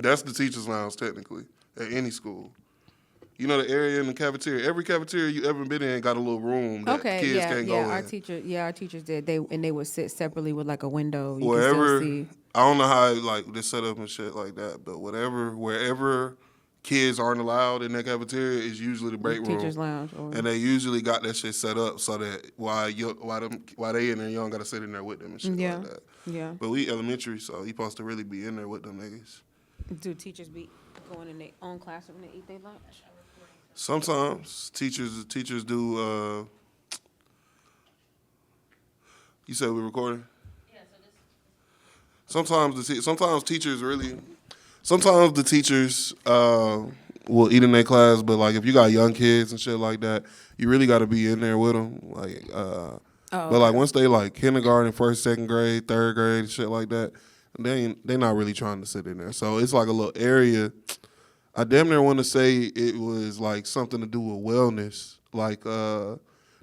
That's the teacher's lounge, technically, at any school. You know the area in the cafeteria. Every cafeteria you ever been in got a little room that kids can't go in. Our teachers did. They would sit separately with like a window. You Wherever, can still see. I don't know how like they set up and shit like that, but wherever kids aren't allowed in that cafeteria is usually the break room. Teachers lounge. And they usually got that shit set up so that while they in there, you don't gotta sit in there with them and shit like that. Yeah. But we elementary, so you supposed to really be in there with them niggas. Do teachers be going in their own classroom and eat their lunch? Sometimes teachers do. You said we recording? Yeah. Sometimes the teachers will eat in their class, but like if you got young kids and shit like that, you really got to be in there with them. Like, but like once they like kindergarten, first, second grade, third grade, shit like that, they not really trying to sit in there. So it's like a little area. I damn near want to say it was like something to do with wellness. Like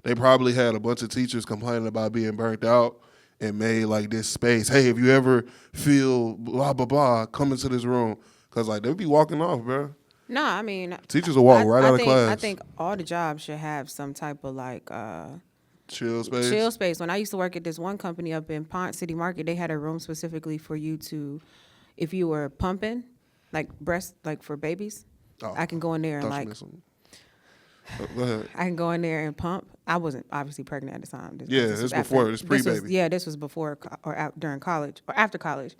they probably had a bunch of teachers complaining about being burnt out and made like this space. Hey, if you ever feel blah, blah, blah, come into this room. Because like they be walking off, bro. No, I mean. Teachers will walk right out of class. I think all the jobs should have some type of like. Chill space. Chill space. When I used to work at this one company up in Ponce City Market, they had a room specifically for you to, if you were pumping, like breast, like for babies, I can go in there and like. Go ahead. I can go in there and pump. I wasn't obviously pregnant at the time. This was before. This pre-baby. This was before or during college or after college,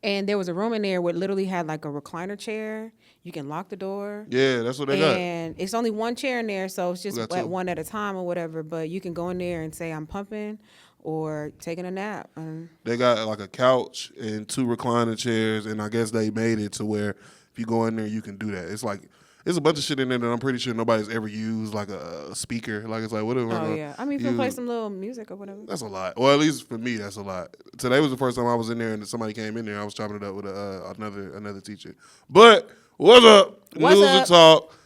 and there was a room in there where it literally had like a recliner chair. You can lock the door. Yeah, that's what they got. And it's only one chair in there, so it's just at one at a time or whatever. But you can go in there and say I'm pumping or taking a nap. They got like a couch and 2 recliner chairs, and I guess they made it to where if you go in there, you can do that. It's like. There's a bunch of shit in there that I'm pretty sure nobody's ever used, like a speaker. Like, it's like, whatever. Oh, yeah. I mean, you can play some little music or whatever. That's a lot. Well, at least for me, that's a lot. Today was the first time I was in there and somebody came in there. I was chopping it up with another teacher. But, what's up? What's News up? and talk.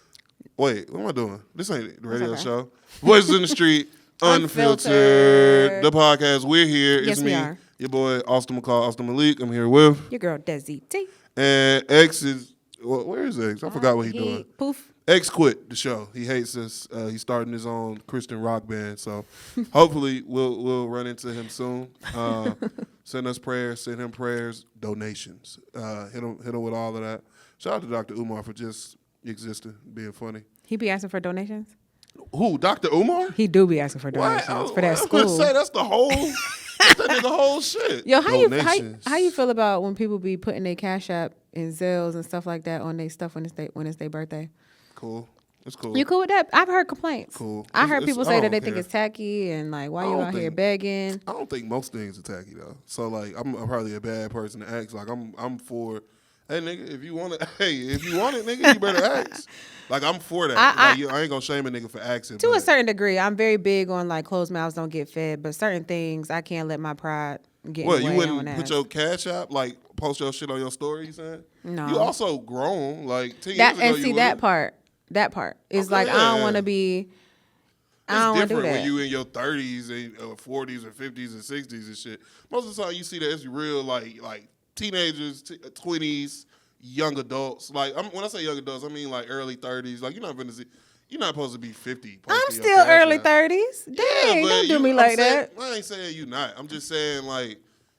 Wait, what am I doing? This ain't the radio show. Voices in the Street, Unfiltered. The podcast. We're here. Yes, it's me, we are. your boy, Austin McCall, Austin Malik. I'm here with... Your girl, Desi T. And X is... Well, where is X? I forgot what he's doing. Poof. X quit the show. He hates us. He's starting his own Christian rock band. So hopefully we'll run into him soon. Send us prayers. Send him prayers. Donations. Hit him with all of that. Shout out to Dr. Umar for just existing, being funny. He be asking for donations? Who? Dr. Umar? He do be asking for donations for that school. I was gonna say that's the whole. That's that nigga whole shit. Yo, how you feel about when people be putting their Cash App and Zelles and stuff like that on their stuff when it's their birthday? Cool. It's cool. You cool with that? I've heard complaints. Cool. I heard people say that they think it's tacky and like, why you out here begging? I don't think most things are tacky though. So like, I'm probably a bad person to ask. Like, I'm for. Hey nigga, if you want it, nigga, you better ask. Like I'm for that. I ain't gonna shame a nigga for asking. To a certain degree, I'm very big on like closed mouths don't get fed, but certain things I can't let my pride get in the way. You wouldn't put your Cash App, like post your shit on your story? You saying? No. You also grown like 10 years that ago. And see that part. That part is like I don't want to be. I don't want to do that. It's different when you in your 30s and 40s or 50s and 60s and shit. Most of the time you see that it's real like teenagers, 20s, young adults. Like when I say young adults, I mean like early 30s. Like you're not supposed to be 50. I'm still early 30s. Dang, don't do me like that. I ain't saying you not. I'm just saying like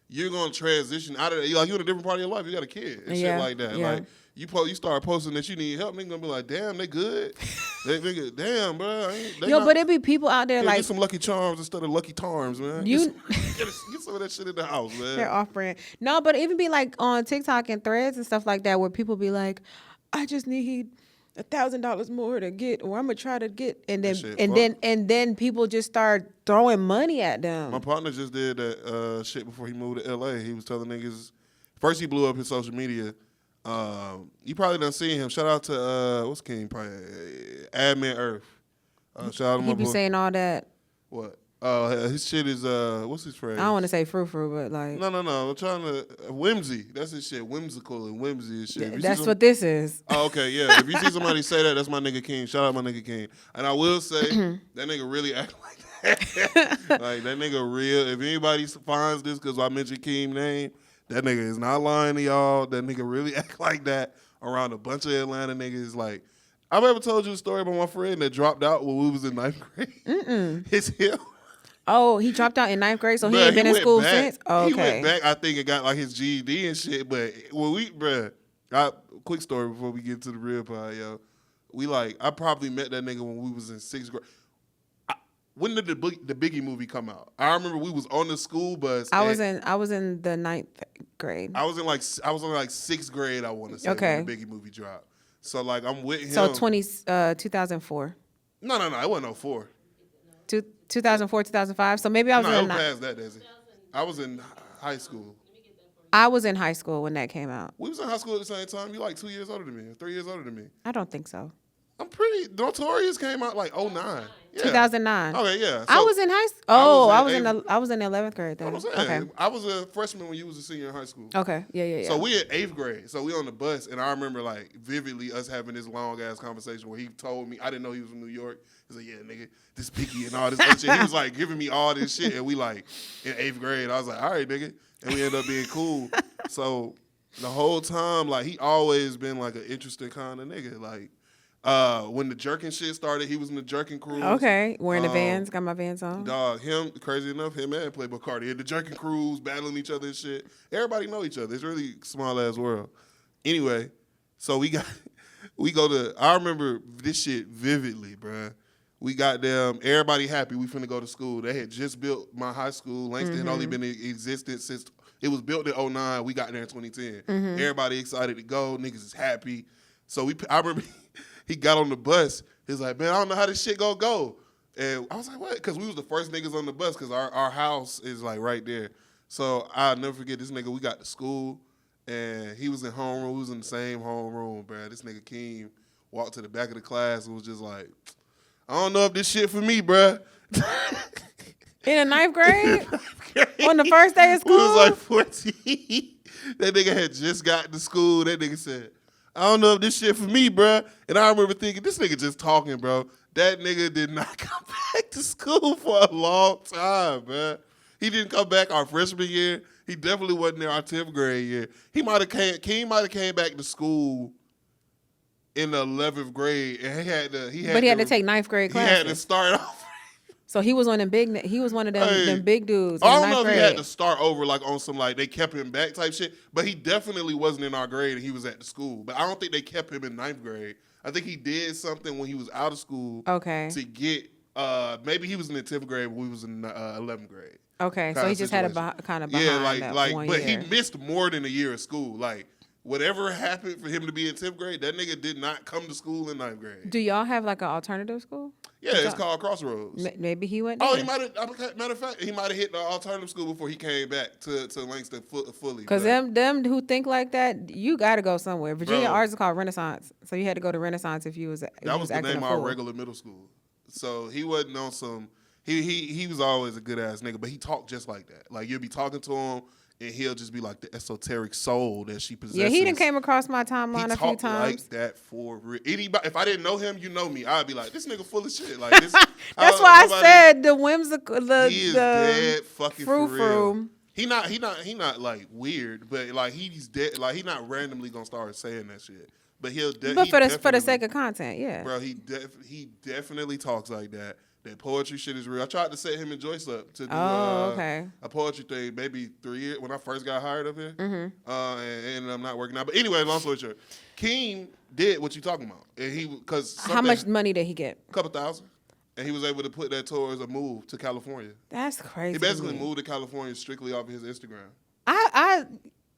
you're gonna transition out of like you're in a different part of your life. You got a kid and shit like that. Yeah. Like you start posting that you need help, nigga gonna be like, damn, they good. They nigga, damn, bro. But it be people out there like get some Lucky Charms instead of Lucky Charms, man. Get some of that shit in the house, man. They're off brand. No, but it even be like on TikTok and Threads and stuff like that where people be like, I just need $1,000 more to get, or I'm gonna try to get, and then people just start throwing money at them. My partner just did that shit before he moved to LA. He was telling niggas first he blew up his social media. You probably done seen him. Shout out to what's King? Probably Admin Earth. Shout out to my boy. He be saying all that. What? His shit is what's his phrase? I don't want to say frou but like no. I'm trying to whimsy. That's his shit. Whimsical and whimsy and shit. That's what this is. Oh, okay, yeah. If you see somebody say that, that's my nigga King. Shout out my nigga King. And I will say that nigga really act like that. Like that nigga real. If anybody finds this because I mentioned King's name, That nigga is not lying to y'all. That nigga really act like that around a bunch of Atlanta niggas. Like, I've ever told you a story about my friend that dropped out when we was in 9th grade. It's him. Oh, he dropped out in 9th grade, so he ain't been in school since? Oh, okay. He went back, I think, and got like his GED and shit. But when quick story before we get to the real part, yo. I probably met that nigga when we was in 6th grade. When did the Biggie movie come out? I remember we was on the school bus. I was in the 9th grade. I was in like 6th grade, I want to say, when the Biggie movie dropped. So like I'm with him. So 2004. No, it wasn't 04. 2004, 2005. So maybe I was in past that, Desi. I was in high school. I was in high school when that came out. We was in high school at the same time. You like 2 years older than me, 3 years older than me. I don't think so. I'm pretty. Notorious came out like 09. Yeah. 2009. Okay, yeah. So I was in high school. Oh, I was in the 11th grade then. Okay. I was a freshman when you was a senior in high school. Okay. Yeah. So we in 8th grade. So we on the bus, and I remember like vividly us having this long ass conversation where he told me, I didn't know he was from New York. He's like, yeah, nigga, this Biggie and all this other shit. He was like giving me all this shit, and we like in 8th grade. I was like, all right, nigga, and we ended up being cool. So the whole time, like he always been like an interesting kind of nigga, like. When the jerking shit started, he was in the jerking crews. Okay, wearing the Vans, got my Vans on. Dog, crazy enough, him and Playboy Cardi had the jerking crews, battling each other and shit. Everybody know each other. It's really a small ass world. Anyway, so I remember this shit vividly, bruh. We got them, everybody happy. We finna go to school. They had just built my high school. Langston had only been in existence since it was built in 09. We got there in 2010. Everybody excited to go. Niggas is happy. So I remember. He got on the bus. He's like, man, I don't know how this shit gonna go. And I was like, what? Because we was the first niggas on the bus because our house is like right there. So I'll never forget this nigga. We got to school, and he was in homeroom. We was in the same homeroom, bro. This nigga Keem walked to the back of the class and was just like, I don't know if this shit for me, bro. In the 9th grade? On the first day of school? We was like 14. That nigga had just gotten to school. That nigga said, I don't know if this shit for me, bro. And I remember thinking, this nigga just talking, bro. That nigga did not come back to school for a long time, bro. He didn't come back our freshman year. He definitely wasn't there our 10th grade year. King might have came back to school in the 11th grade, and he had to take 9th grade classes. He had to start off. So he was one of them big dudes. I don't know if he had to start over like on some like they kept him back type shit, but he definitely wasn't in our grade and he was at the school. But I don't think they kept him in 9th grade. I think he did something when he was out of school. Okay. To get maybe he was in the 10th grade when we was in 11th grade. Okay, so he just had a kind of behind that one but year. He missed more than a year of school. Like whatever happened for him to be in 10th grade, that nigga did not come to school in 9th grade. Do y'all have like an alternative school? Yeah, it's called Crossroads. Maybe he went. Oh, he might have. Matter of fact, he might have hit the alternative school before he came back to Langston fully. Because them who think like that, you got to go somewhere. Virginia Arts is called Renaissance, so you had to go to Renaissance if you was. That was the name of our regular middle school. So he wasn't on some. He was always a good ass nigga, but he talked just like that. Like you'll be talking to him, and he'll just be like the esoteric soul that she possesses. Yeah, he done came across my timeline a few times. Like that for real. Anybody, if I didn't know him, you know me. I'd be like, this nigga full of shit. Like this. That's why I said the whimsical. He is dead fucking for real. He not like weird, but like he's dead. Like he not randomly gonna start saying that shit. But for the sake of content, yeah. Bro, he definitely talks like that. That poetry shit is real. I tried to set him and Joyce up to do a poetry thing maybe 3 years when I first got hired up here. And ended up not working out. But anyway, long story short, King did what you talking about. And how much money did he get? A couple thousand. And he was able to put that towards a move to California. That's crazy. He basically moved to California strictly off of his Instagram.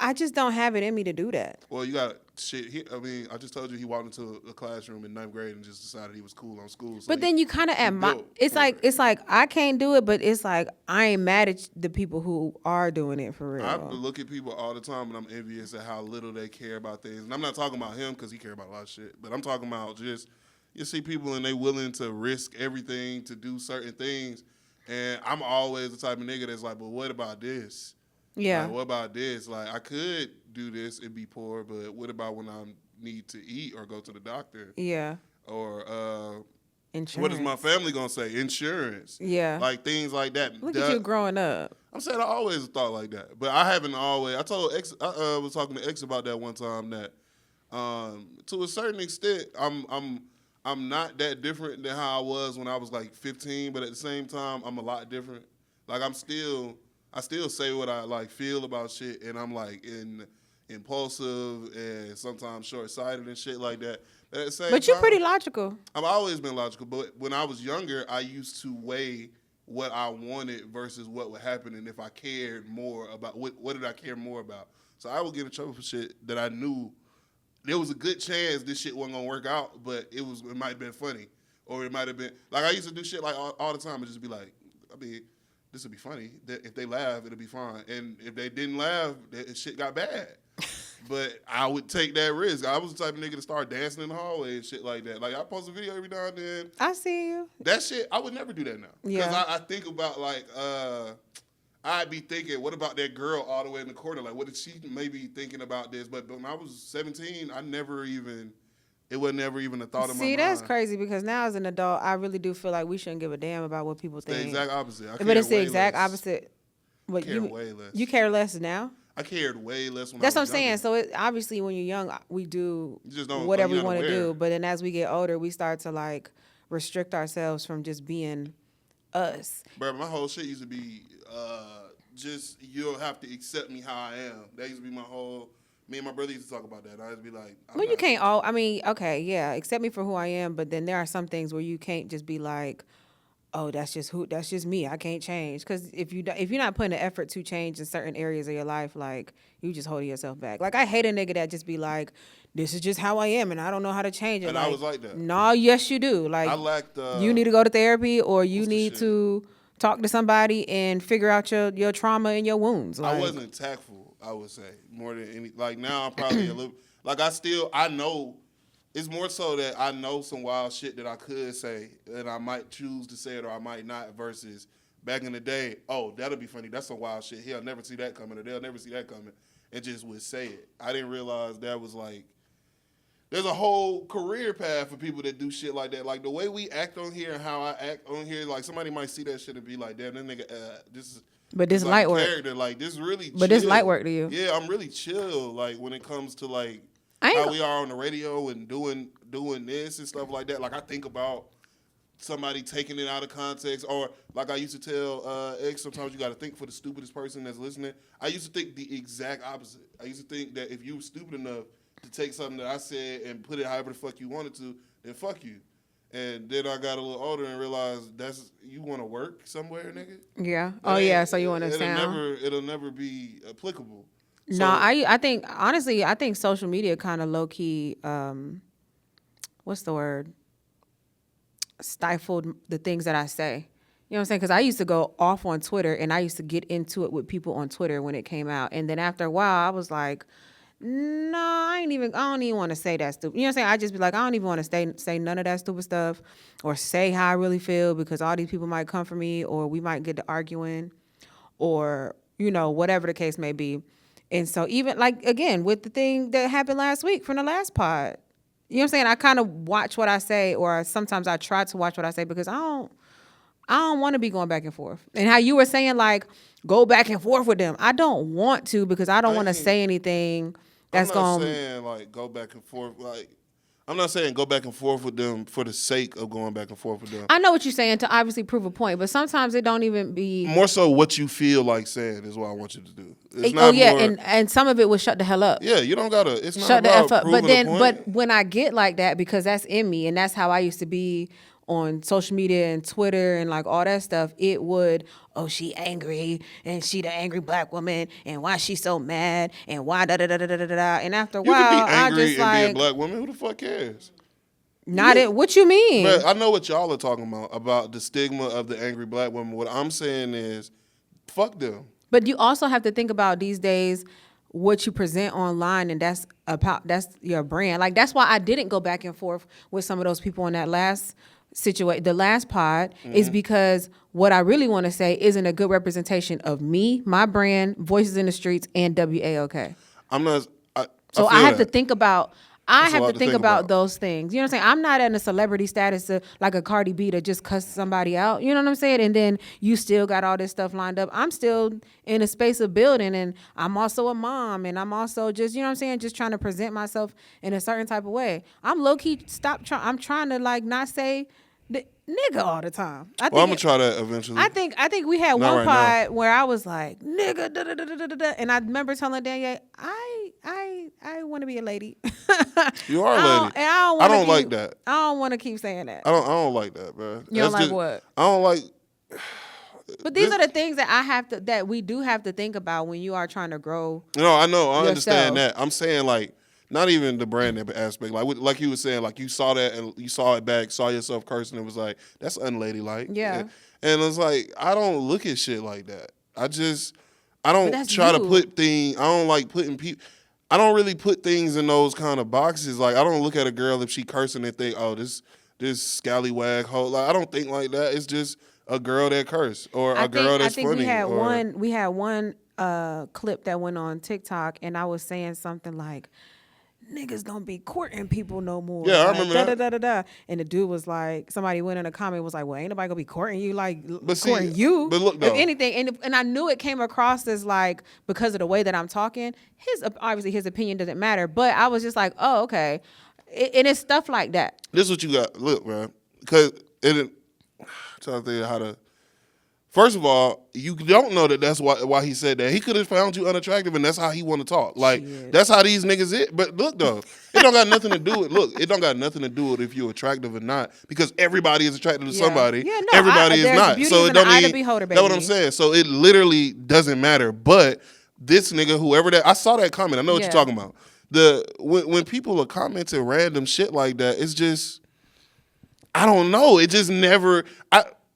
I just don't have it in me to do that. Well, you got shit. I just told you he walked into a classroom in 9th grade and just decided he was cool on school. So but then you kind of admire. It's like I can't do it, but it's like I ain't mad at the people who are doing it for real. I look at people all the time and I'm envious at how little they care about things. And I'm not talking about him because he care about a lot of shit, but I'm talking about just you see people and they willing to risk everything to do certain things. And I'm always the type of nigga that's like, but what about this? Yeah. Like, what about this? Like, I could do this and be poor, but what about when I need to eat or go to the doctor? Yeah. Or Insurance. What is my family gonna say? Insurance. Yeah. Like things like that. Look at you growing up. I'm saying I always thought like that, but I haven't always. I told X. I was talking to X about that one time. That to a certain extent, I'm not that different than how I was when I was like 15, but at the same time, I'm a lot different. Like I still say what I like feel about shit, and I'm like impulsive and sometimes short-sighted and shit like that. But at the same But you're time, pretty logical. I've always been logical, but when I was younger, I used to weigh what I wanted versus what would happen, and if I cared more about what did I care more about. So I would get in trouble for shit that I knew there was a good chance this shit wasn't gonna work out, but it might have been funny, or it might have been like I used to do shit like all the time and just be like, I mean, this would be funny. If they laugh, it'll be fine, and if they didn't laugh, shit got bad. But I would take that risk. I was the type of nigga to start dancing in the hallway and shit like that. Like I post a video every now and then. I see you. That shit, I would never do that now. Because I think about like, I'd be thinking, what about that girl all the way in the corner? Like, what is she maybe thinking about this? But when I was 17, it was never even a thought of my mind. See, that's crazy because now as an adult, I really do feel like we shouldn't give a damn about what people think. The exact opposite. But it's the exact opposite. I care way less. You care less now? I cared way less when That's I what was I'm saying. younger. So obviously when you're young, we do Just whatever we you're want to unaware. do. But then as we get older, we start to like restrict ourselves from just being us. Bro, my whole shit used to be just you'll have to accept me how I am. That used to be my whole. Me and my brother used to talk about that. I used to be like, You can't I mean, okay, yeah, accept me for who I am. But then there are some things where you can't just be like, oh, that's just me. I can't change. Because if you're not putting the effort to change in certain areas of your life, like you just holding yourself back. Like I hate a nigga that just be like, this is just how I am and I don't know how to change it. And like, I was like that. No, yes you do. Like I lacked. You need to go to therapy or you need to talk to somebody and figure out your trauma and your wounds. Like, I wasn't tactful, I would say, more than any. Like now I'm probably a little. Like I know. It's more so that I know some wild shit that I could say, and I might choose to say it or I might not, versus back in the day, oh, that'll be funny. That's some wild shit. He'll never see that coming, or they'll never see that coming, and just would say it. I didn't realize that was like, there's a whole career path for people that do shit like that. Like the way we act on here and how I act on here, like somebody might see that shit and be like, damn, that nigga, this is. But this light work. Character. Like this really. But chill. this light work to you. Yeah, I'm really chill. Like when it comes to like. How we are on the radio and doing this and stuff like that. Like I think about somebody taking it out of context, or like I used to tell X, sometimes you got to think for the stupidest person that's listening. I used to think the exact opposite. I used to think that if you were stupid enough to take something that I said and put it however the fuck you wanted to, then fuck you. And then I got a little older and realized you want to work somewhere, nigga. Yeah. Oh yeah. So you want to sound. It'll never be applicable. No, I think honestly, I think social media kind of low key, what's the word? Stifled the things that I say. You know what I'm saying? Because I used to go off on Twitter and I used to get into it with people on Twitter when it came out. And then after a while, I was like, no, I don't even want to say that stupid. You know what I'm saying? I just be like, I don't even want to say none of that stupid stuff or say how I really feel because all these people might come for me or we might get to arguing or, whatever the case may be. And so even like, again, with the thing that happened last week from the last pod, you know what I'm saying? I kind of watch what I say, or sometimes I try to watch what I say because I don't want to be going back and forth. And how you were saying, like, go back and forth with them. I don't want to because I don't want to say anything that's going to... I'm not saying, like, go back and forth. Like, I'm not saying go back and forth with them for the sake of going back and forth with them. I know what you're saying to obviously prove a point, but sometimes it don't even be... More so what you feel like saying is what I want you to do. And some of it was shut the hell up. Yeah, you don't got to... It's not shut about the F up. But when I get like that, because that's in me, and that's how I used to be on social media and Twitter and like all that stuff, it would, she angry and she the angry black woman and why she so mad and why da da da da da da da. And after a while, I just like, be a black woman. Who the fuck cares? What you mean? But I know what y'all are talking about the stigma of the angry black woman. What I'm saying is, fuck them. But you also have to think about these days what you present online, and that's your brand. Like that's why I didn't go back and forth with some of those people in that last situation, the last pod, is because what I really want to say isn't a good representation of me, my brand, Voices in the Streets, and WAOK. I'm not. I have to think about. I have to think about those things. You know what I'm saying? I'm not in a celebrity status like a Cardi B to just cuss somebody out. You know what I'm saying? And then you still got all this stuff lined up. I'm still in a space of building, and I'm also a mom, and I'm also just, you know what I'm saying, just trying to present myself in a certain type of way. I'm low key I'm trying to like not say the nigga all the time. I'm gonna try that eventually. I think we had one pod where I was like nigga, da, da, da, da, da, da, and I remember telling Dianna, I want to be a lady. You are a lady. I don't like that. I don't want to keep saying that. I don't like that, bro. You don't like what? I don't like. But these are the things that we do have to think about when you are trying to grow. No, I know. I understand that. I'm saying like. Not even the brand aspect. Like you were saying, like you saw that and you saw it back, saw yourself cursing, and was like, that's unladylike. Yeah. And it's like, I don't look at shit like that. I don't try to put things, I don't like putting people, I don't really put things in those kind of boxes. Like, I don't look at a girl if she cursing and think, oh, this scallywag hoe. Like, I don't think like that. It's just a girl that curse or a girl that's funny. I think we had one clip that went on TikTok, and I was saying something like, niggas don't be courting people no more. Yeah, like, I remember that. Da, da, da, da. And the dude was like, somebody went in a comment was like, well, ain't nobody gonna be courting you, courting you. But look, though. If anything, and I knew it came across as like, because of the way that I'm talking, obviously his opinion doesn't matter. But I was just like, oh, okay. And it's stuff like that. This is what you got. Look, man. Because I'm trying to think of how to. First of all, you don't know that's why he said that. He could have found you unattractive, and that's how he want to talk. Like, that's how these niggas is. But look, though, it don't got nothing to do with, it don't got nothing to do with if you're attractive or not, because everybody is attracted to somebody. Yeah, no, everybody is not. So it don't mean, that's what I'm saying. So it literally doesn't matter. But this nigga, whoever that, I saw that comment. I know what you're talking about. When people are commenting random shit like that, it's just, I don't know. It just never,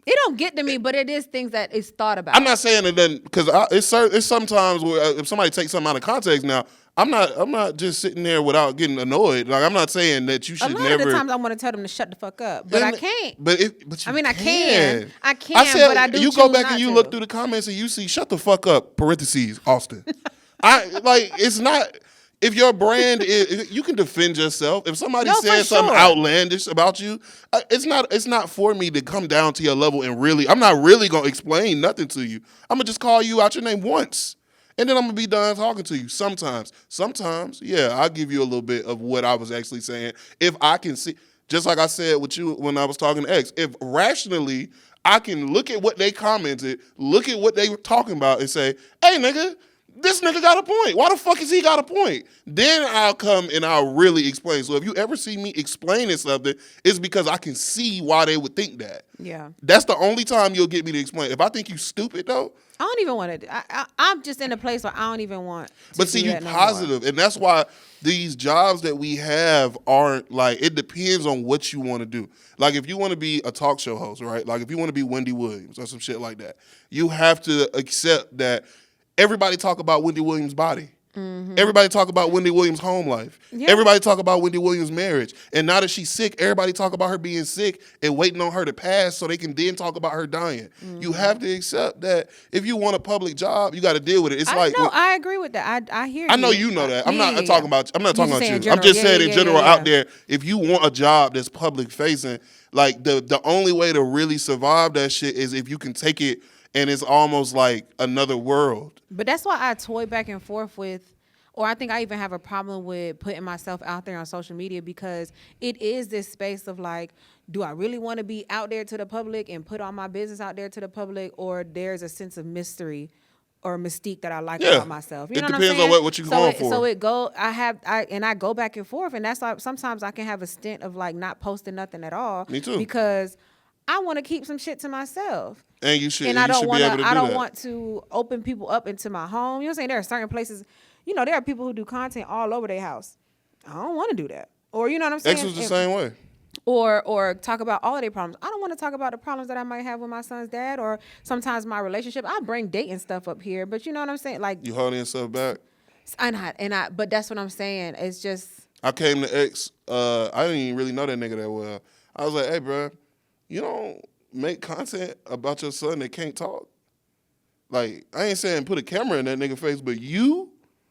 it don't get to me, but it is things that is thought about. I'm not saying it doesn't, because it's sometimes where if somebody takes something out of context. Now, I'm not just sitting there without getting annoyed. Like, I'm not saying that you should never. A lot of the times I want to tell them to shut the fuck up, but I can't. But you I can. I said, but I do. You go back and you look through the comments and you see "shut the fuck up" parentheses Austin. It's not. If your brand is, you can defend yourself. If somebody says something outlandish about you, it's not for me to come down to your level and really, I'm not really going to explain nothing to you. I'm going to just call you out your name once. And then I'm going to be done talking to you. Sometimes, yeah, I'll give you a little bit of what I was actually saying. If I can see, just like I said with you when I was talking to X, if rationally I can look at what they commented, look at what they were talking about and say, hey, nigga, this nigga got a point. Why the fuck has he got a point? Then I'll come and I'll really explain. So if you ever see me explaining something, it's because I can see why they would think that. Yeah. That's the only time you'll get me to explain. If I think you stupid, though. I don't even want to. I'm just in a place where I don't even want to. But see, you positive. And that's why these jobs that we have aren't like, it depends on what you want to do. Like if you want to be a talk show host, right? Like if you want to be Wendy Williams or some shit like that, you have to accept that everybody talk about Wendy Williams' body. Mm-hmm. Everybody talk about Wendy Williams' home life. Yeah. Everybody talk about Wendy Williams' marriage. And now that she's sick, everybody talk about her being sick and waiting on her to pass so they can then talk about her dying. Mm-hmm. You have to accept that if you want a public job, you got to deal with it. I agree with that. I hear you. I know you know that. I'm not talking about you. I'm just saying in general out there, if you want a job that's public facing, like the only way to really survive that shit is if you can take it and it's almost like another world. But that's why I toy back and forth with, or I think I even have a problem with putting myself out there on social media, because it is this space of like, do I really want to be out there to the public and put all my business out there to the public, or there's a sense of mystery or mystique that I like about myself. You know what I'm saying? It depends on what you're going for. So I go back and forth, and that's why sometimes I can have a stint of like not posting nothing at all. Me too. Because I want to keep some shit to myself. And you should. And I don't want to open people up into my home. You know what I'm saying? There are certain places, you know, there are people who do content all over their house. I don't want to do that. Or you know what I'm saying? X was the same way. Or talk about all of their problems. I don't want to talk about the problems that I might have with my son's dad, or sometimes my relationship. I bring dating stuff up here, but you know what I'm saying? Like, you holding yourself back. But that's what I'm saying. It's just, I came to X. I didn't even really know that nigga that well. I was like, hey, bro, you don't make content about your son that can't talk. Like, I ain't saying put a camera in that nigga face, but you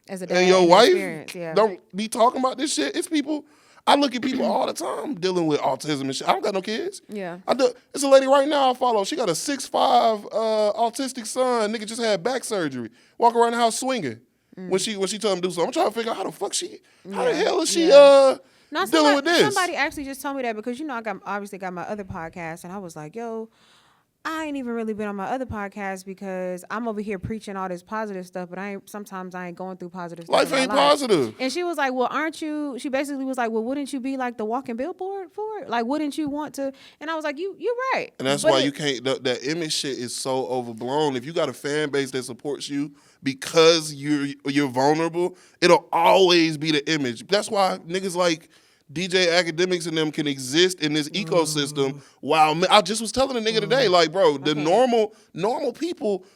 as a dad and your wife yeah. don't be talking about this shit. It's people. I look at people all the time dealing with autism and shit. I don't got no kids. Yeah. It's a lady right now I follow. She got a 6'5" autistic son. Nigga just had back surgery. Walk around the house swinging. When she told him to do something. I'm trying to figure out how the hell is she dealing with this? Somebody actually just told me that because I obviously got my other podcast, and I was like, yo, I ain't even really been on my other podcast because I'm over here preaching all this positive stuff, but sometimes I ain't going through positive stuff. Life ain't positive. And she was like, well, aren't you? She basically was like, well, wouldn't you be like the walking billboard for it? Like, wouldn't you want to? And I was like, you're right. And that's why you can't. That image shit is so overblown. If you got a fan base that supports you because you're vulnerable, it'll always be the image. That's why niggas like DJ Academics and them can exist in this ecosystem. While I just was telling a nigga today, like, bro, the normal people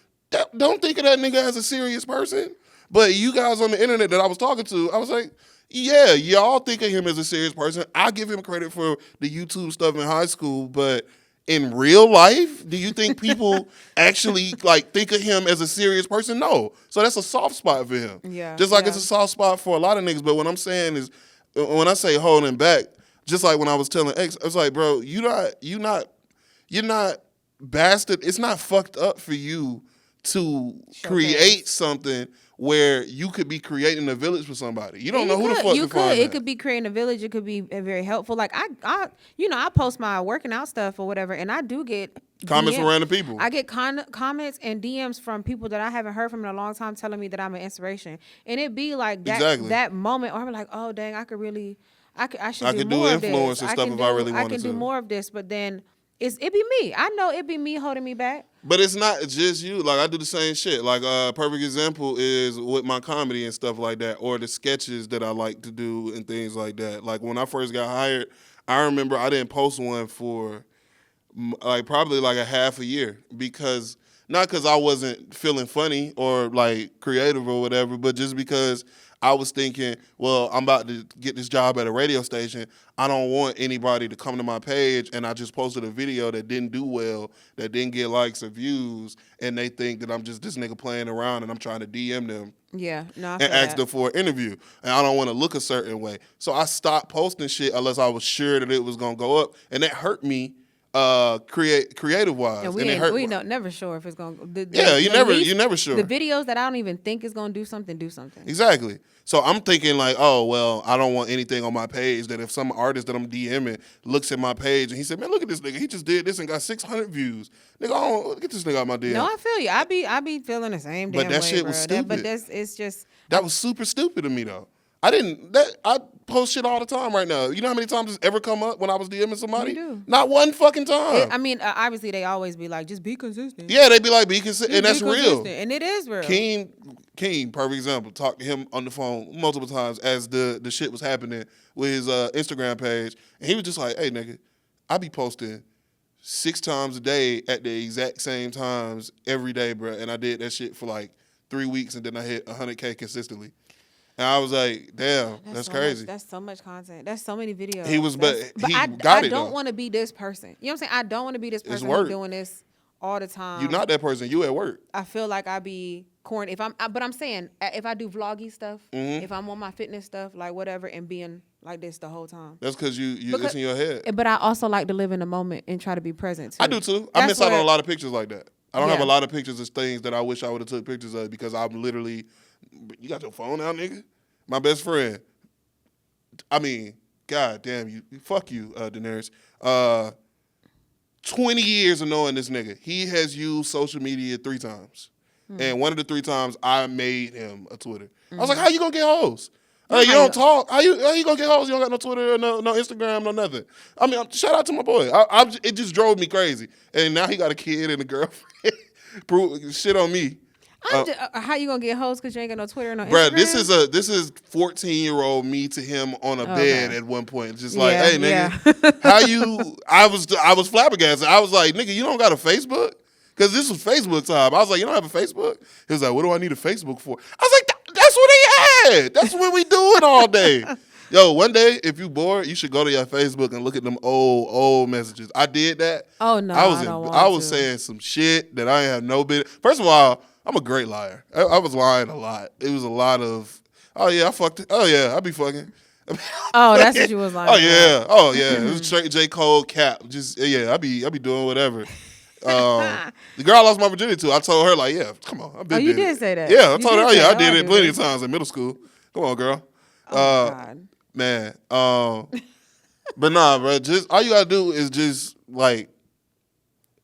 don't think of that nigga as a serious person. But you guys on the internet that I was talking to, I was like, yeah, y'all think of him as a serious person. I give him credit for the YouTube stuff in high school, but in real life, do you think people actually like think of him as a serious person? No. So that's a soft spot for him. Yeah. Just like it's a soft spot for a lot of niggas. But what I'm saying is, when I say holding back, just like when I was telling X, I was like, bro, you're not bastard. It's not fucked up for you to create something where you could be creating a village for somebody. You don't know who the fuck you could. It could be creating a village. It could be very helpful. Like I post my working out stuff or whatever, and I do get comments from random people. I get comments and DMs from people that I haven't heard from in a long time, telling me that I'm an inspiration, and it be like that moment, or I'm like, oh dang, I should do more of this. Influence and stuff if I really wanted to. I can do more of this, but then it be me. I know it be me holding me back. But it's not just you. Like, I do the same shit. Like, a perfect example is with my comedy and stuff like that, or the sketches that I like to do and things like that. Like, when I first got hired, I remember I didn't post one for, like, probably like a half a year. Not because I wasn't feeling funny or, like, creative or whatever, but just because I was thinking, well, I'm about to get this job at a radio station. I don't want anybody to come to my page and I just posted a video that didn't do well, that didn't get likes or views, and they think that I'm just this nigga playing around and I'm trying to DM them. Yeah, no, and ask them for an interview. And I don't want to look a certain way. So I stopped posting shit unless I was sure that it was going to go up. And that hurt me creative wise. And we never sure if it's going to you're never sure. The videos that I don't even think is going to do something. Exactly. So I'm thinking like, oh, well, I don't want anything on my page that if some artist that I'm DMing looks at my page and he said, man, look at this nigga. He just did this and got 600 views. Nigga, get this nigga out my DM. No, I feel you. I be feeling the same damn way, But that shit was stupid. That was super stupid to me, though. I post shit all the time right now. You know how many times it's ever come up when I was DMing somebody? You do. Not one fucking time. Obviously they always be like, just be consistent. Yeah, they be like, be consistent, and that's real. And it is real. King, perfect example. Talked to him on the phone multiple times as the shit was happening with his Instagram page, and he was just like, hey, nigga, I be posting 6 times a day at the exact same times every day, bro, and I did that shit for like 3 weeks, and then I hit 100K consistently. And I was like, damn, that's crazy. That's so much content. That's so many videos. I don't want to be this person. You know what I'm saying? I don't want to be this person who's doing this all the time. You're not that person. You at work. I feel like I be corny. But I'm saying, if I do vloggy stuff, if I'm on my fitness stuff, like whatever, and being like this the whole time. That's because it's in your head. But I also like to live in the moment and try to be present too. I do too. I miss out on a lot of pictures like that. I don't have a lot of pictures of things that I wish I would have took pictures of because I'm literally, you got your phone out, nigga? My best friend, God damn you, fuck you, Daenerys. 20 years of knowing this nigga. He has used social media 3 times. And one of the 3 times I made him a Twitter. I was like, how you gonna get hoes? You don't talk. How you gonna get hoes? You don't got no Twitter, or no Instagram, no nothing. Shout out to my boy. It just drove me crazy. And now he got a kid and a girlfriend. Shit on me. How you gonna get hoes because you ain't got no Twitter, no Bruh, Instagram? this is 14-year-old me to him on a bed at one point. Just like, hey nigga, how you? I was flabbergasted. I was like, nigga, you don't got a Facebook? Because this was Facebook time. I was like, you don't have a Facebook? He was like, what do I need a Facebook for? I was like, that's what they had. That's what we doing all day. Yo, one day, if you bored, you should go to your Facebook and look at them old messages. I did that. Oh no, I was saying some shit that I ain't have no business. First of all, I'm a great liar. I was lying a lot. It was a lot of, oh yeah, I fucked it. Oh yeah, I be fucking. Oh, that's what you was lying. Oh yeah. It was straight J. Cole cap. Just yeah, I be doing whatever. The girl I lost my virginity to, I told her like, yeah, come on, I've been. Oh, you did say that. Yeah, I told her, oh yeah, I did it plenty of times in middle school. Come on, girl. Oh God, man. But nah, bro. Just all you gotta do is just like,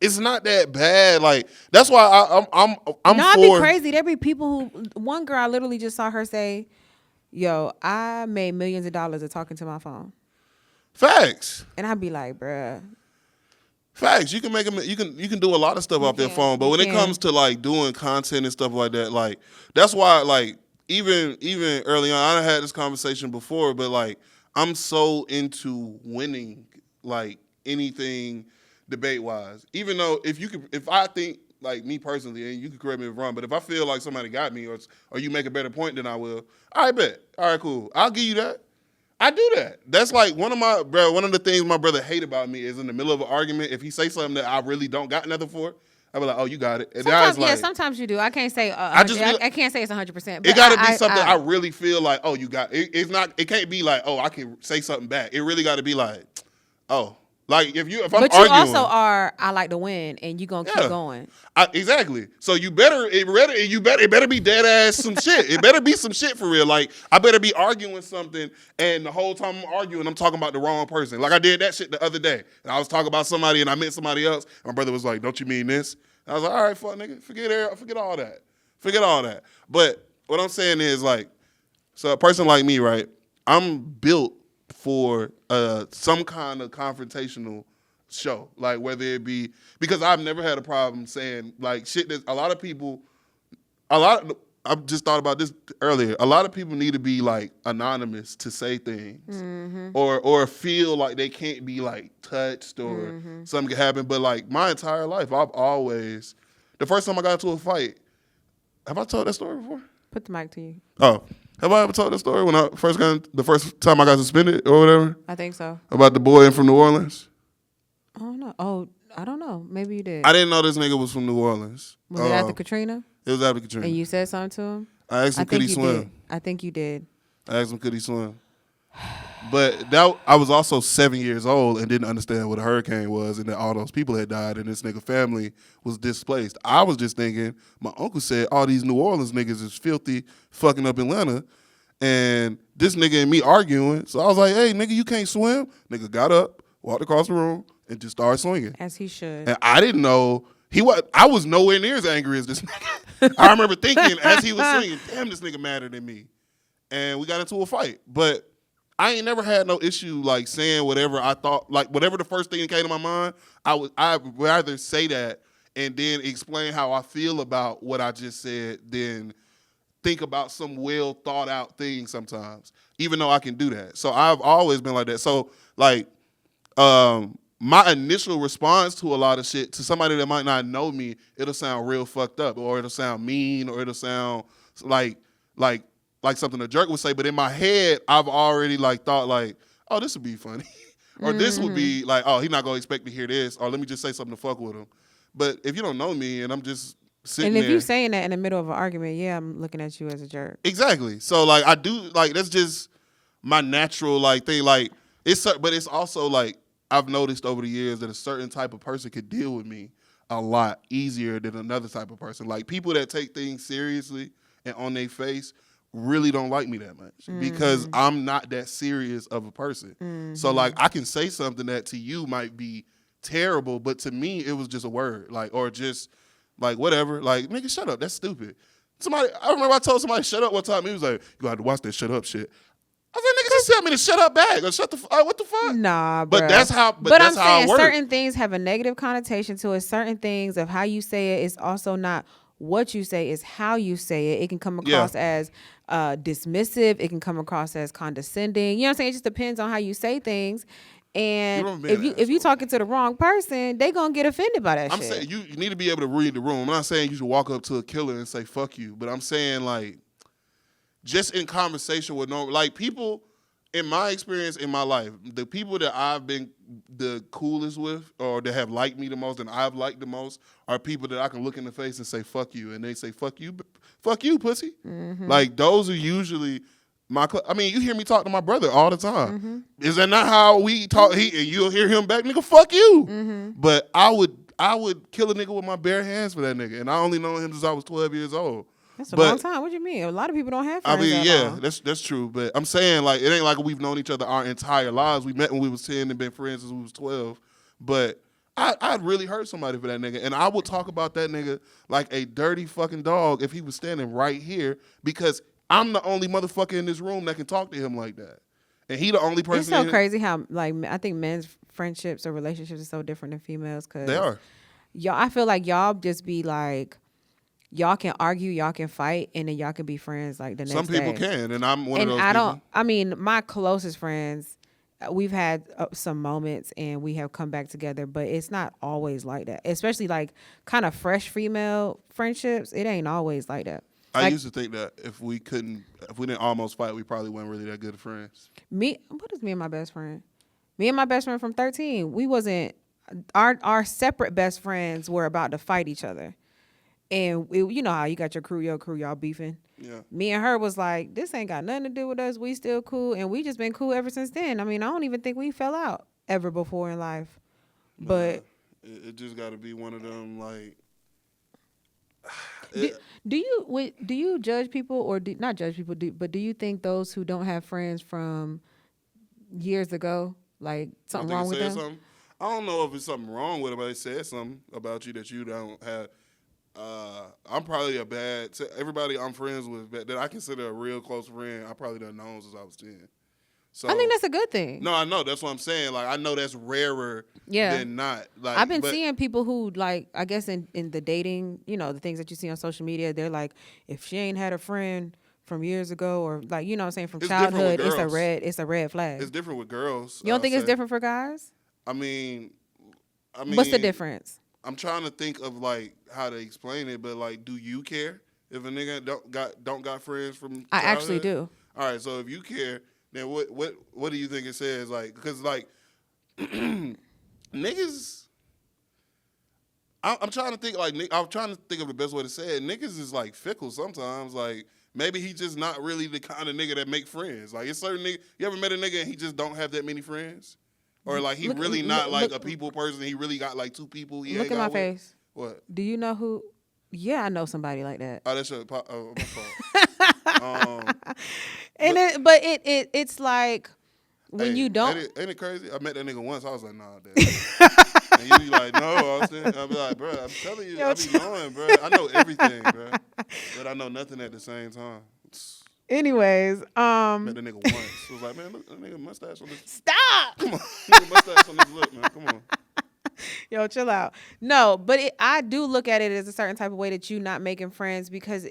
it's not that bad. Like that's why I'm no, for. it'd be crazy. There'd be people who. One girl, I literally just saw her say, "Yo, I made millions of dollars of talking to my phone." Facts. And I'd be like, bruh. Facts. You can make them. You can do a lot of stuff off their phone. But when it comes to like doing content and stuff like that, like that's why like even early on, I had this conversation before, but like I'm so into winning like anything debate wise. Even though if I think like me personally, and you can correct me if I'm wrong, but if I feel like somebody got me or you make a better point than I will, all right, bet. All right, cool. I'll give you that. I do that. That's like one of the things my brother hate about me is in the middle of an argument, if he say something that I really don't got nothing for, I be like, oh, you got it. And sometimes, like, sometimes you do. I can't say I can't say it's 100%. It got to be something I really feel like, oh, you got it. It's not. It can't be like, oh, I can say something back. It really got to be like, oh, like if I'm but arguing. You also are. I like to win, and you gonna keep going. Exactly. So it better be dead ass some shit. It better be some shit for real. Like I better be arguing something, and the whole time I'm arguing, I'm talking about the wrong person. Like I did that shit the other day, and I was talking about somebody, and I meant somebody else. My brother was like, "Don't you mean this?" And I was like, "All right, fuck nigga, forget all that." But what I'm saying is like, so a person like me, right? I'm built for some kind of confrontational show, like whether it be because I've never had a problem saying like shit that I've just thought about this earlier. A lot of people need to be like anonymous to say things or feel like they can't be like touched or something can happen. But like my entire life, I've always, the first time I got into a fight, have I told that story before? Put the mic to you. Oh. Have I ever told that story when the first time I got suspended or whatever? I think so. About the boy from New Orleans? I don't know. Oh, I don't know. Maybe you did. I didn't know this nigga was from New Orleans. Was it after Katrina? It was after Katrina. And you said something to him? I asked him, could he swim? I think you did. I asked him, could he swim? But I was also 7 years old and didn't understand what a hurricane was and that all those people had died and this nigga family was displaced. I was just thinking, my uncle said all these New Orleans niggas is filthy, fucking up Atlanta. And this nigga and me arguing. So I was like, hey, nigga, you can't swim? Nigga got up, walked across the room, and just started swinging. As he should. And I didn't know. I was nowhere near as angry as this nigga. I remember thinking as he was swinging, damn, this nigga madder than me. And we got into a fight. But I ain't never had no issue like saying whatever I thought, like whatever the first thing that came to my mind, I'd rather say that and then explain how I feel about what I just said than think about some well thought out thing sometimes, even though I can do that. So I've always been like that. So like, my initial response to a lot of shit to somebody that might not know me, it'll sound real fucked up, or it'll sound mean, or it'll sound like something a jerk would say. But in my head, I've already like thought like, oh, this would be funny, or this would be like, oh, he's not gonna expect to hear this, or let me just say something to fuck with him. But if you don't know me and I'm just sitting and if there, you saying that in the middle of an argument, yeah, I'm looking at you as a jerk. Exactly. So like I do like that's just my natural like thing. Like but it's also like I've noticed over the years that a certain type of person could deal with me a lot easier than another type of person. Like people that take things seriously and on their face really don't like me that much because I'm not that serious of a person. So like I can say something that to you might be terrible, but to me it was just a word, like, or just like whatever, like nigga shut up, that's stupid. I remember I told somebody shut up one time. He was like, you got to watch that shut up shit. I was like, nigga just tell me to shut up back or shut the what the fuck? Nah, bro. But that's how. But I'm saying certain things have a negative connotation to it. Certain things of how you say it is also not what you say, is how you say it. It can come across as dismissive. It can come across as condescending. You know what I'm saying? It just depends on how you say things. And if you talking to the wrong person, they gonna get offended by that shit. I'm saying you need to be able to read the room. I'm not saying you should walk up to a killer and say fuck you, but I'm saying like just in conversation with like people, in my experience in my life, the people that I've been the coolest with or that have liked me the most and I've liked the most are people that I can look in the face and say, fuck you. And they say, fuck you, pussy. Mm-hmm. Like, those are usually you hear me talk to my brother all the time. Mm-hmm. Is that not how we talk? And you'll hear him back, nigga, fuck you. Mm-hmm. But I would kill a nigga with my bare hands for that nigga. And I only known him since I was 12 years old. That's a long time. What do you mean? A lot of people don't have friends long. That's true. But I'm saying, like, it ain't like we've known each other our entire lives. We met when we was 10 and been friends since we was 12. But I'd really hurt somebody for that nigga. And I would talk about that nigga like a dirty fucking dog if he was standing right here, because I'm the only motherfucker in this room that can talk to him like that. And he the only person. It's so crazy how, like, I think men's friendships or relationships are so different than females. Cause they are. Y'all, I feel like y'all just be like, y'all can argue, y'all can fight, and then y'all can be friends like the next day. Some people can, and I'm one of those people. I mean, my closest friends, we've had some moments and we have come back together, but it's not always like that. Especially like kind of fresh female friendships, it ain't always like that. I used to think that if we didn't almost fight, we probably weren't really that good friends. What is me and my best friend? Me and my best friend from 13, we wasn't, our separate best friends were about to fight each other. And you know how you got your crew, y'all beefing. Yeah. Me and her was like, this ain't got nothing to do with us. We still cool. And we just been cool ever since then. I mean, I don't even think we fell out ever before in life. But it just got to be one of them, like. Do you judge people or not judge people, but do you think those who don't have friends from years ago, like something wrong with them? Something? I don't know if it's something wrong with them, but they said something about you that you don't have. I'm probably everybody I'm friends with that I consider a real close friend, I probably done known since I was 10. So I think that's a good thing. No, I know. That's what I'm saying. Like, I know that's rarer than not. Like, I've been seeing people who, like, I guess in the dating, you know, the things that you see on social media, they're like, if she ain't had a friend from years ago or, like, you know what I'm saying, from childhood, it's a red flag. It's different with girls. You don't think it's different for guys? I mean, what's the difference? I'm trying to think of, like, how to explain it, but, like, do you care if a nigga don't got friends from childhood? I actually do. All right, so if you care, then what do you think it says? Like, because, like, niggas, I'm trying to think, like, I'm trying to think of the best way to say it. Niggas is, like, fickle sometimes. Like, maybe he just not really the kind of nigga that make friends. Like, it's certain nigga, you ever met a nigga and he just don't have that many friends? Or, like, he really not, like, a people person. He really got, like, 2 people he Look ain't at my with. face. What? Do you know who? Yeah, I know somebody like that. Oh, that's my fault. It's like when you don't. Ain't it crazy? I met that nigga once. I was like, nah, Dad. And you be like, no, Austin. I'll be like, bro, I'm telling you, I be knowing, bro. I know everything, bro. But I know nothing at the same time. Anyways, met the nigga once. I was like, man, look, that nigga mustache on this. Stop! Come on. Nigga mustache on this lip, man. Come on. Yo, chill out. No, but I do look at it as a certain type of way that you not making friends, because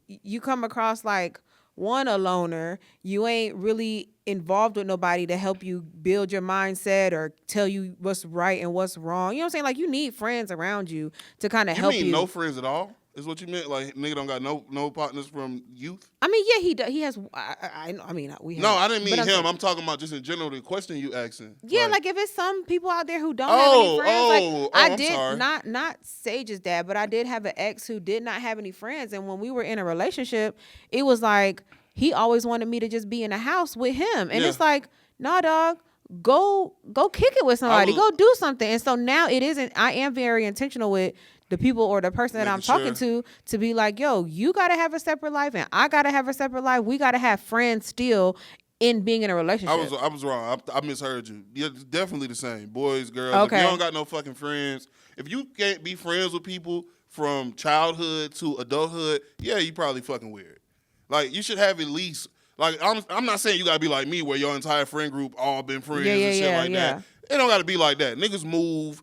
you come across like, one, a loner. You ain't really involved with nobody to help you build your mindset or tell you what's right and what's wrong. You know what I'm saying? Like, you need friends around you to kind of help you. You mean no friends at all? Is what you meant? Like, nigga don't got no partners from youth? I mean, yeah, he does. He has. I mean, we have. No, I didn't mean him. I'm talking about just in general the question you asking. Yeah, like if it's some people out there who don't have any friends. I did not Sage's dad, but I did have an ex who did not have any friends, and when we were in a relationship, it was like he always wanted me to just be in a house with him, and it's like, nah, dog. Go kick it with somebody. Go do something. And so now I am very intentional with the people or the person that I'm talking to be like, yo, you got to have a separate life and I got to have a separate life. We got to have friends still in being in a relationship. I was wrong. I misheard you. You're definitely the same. Boys, girls. Okay. If you don't got no fucking friends, if you can't be friends with people from childhood to adulthood, yeah, you probably fucking weird. Like, you should have at least... Like, I'm not saying you gotta be like me where your entire friend group all been friends and shit like that. It don't gotta be like that. Niggas move.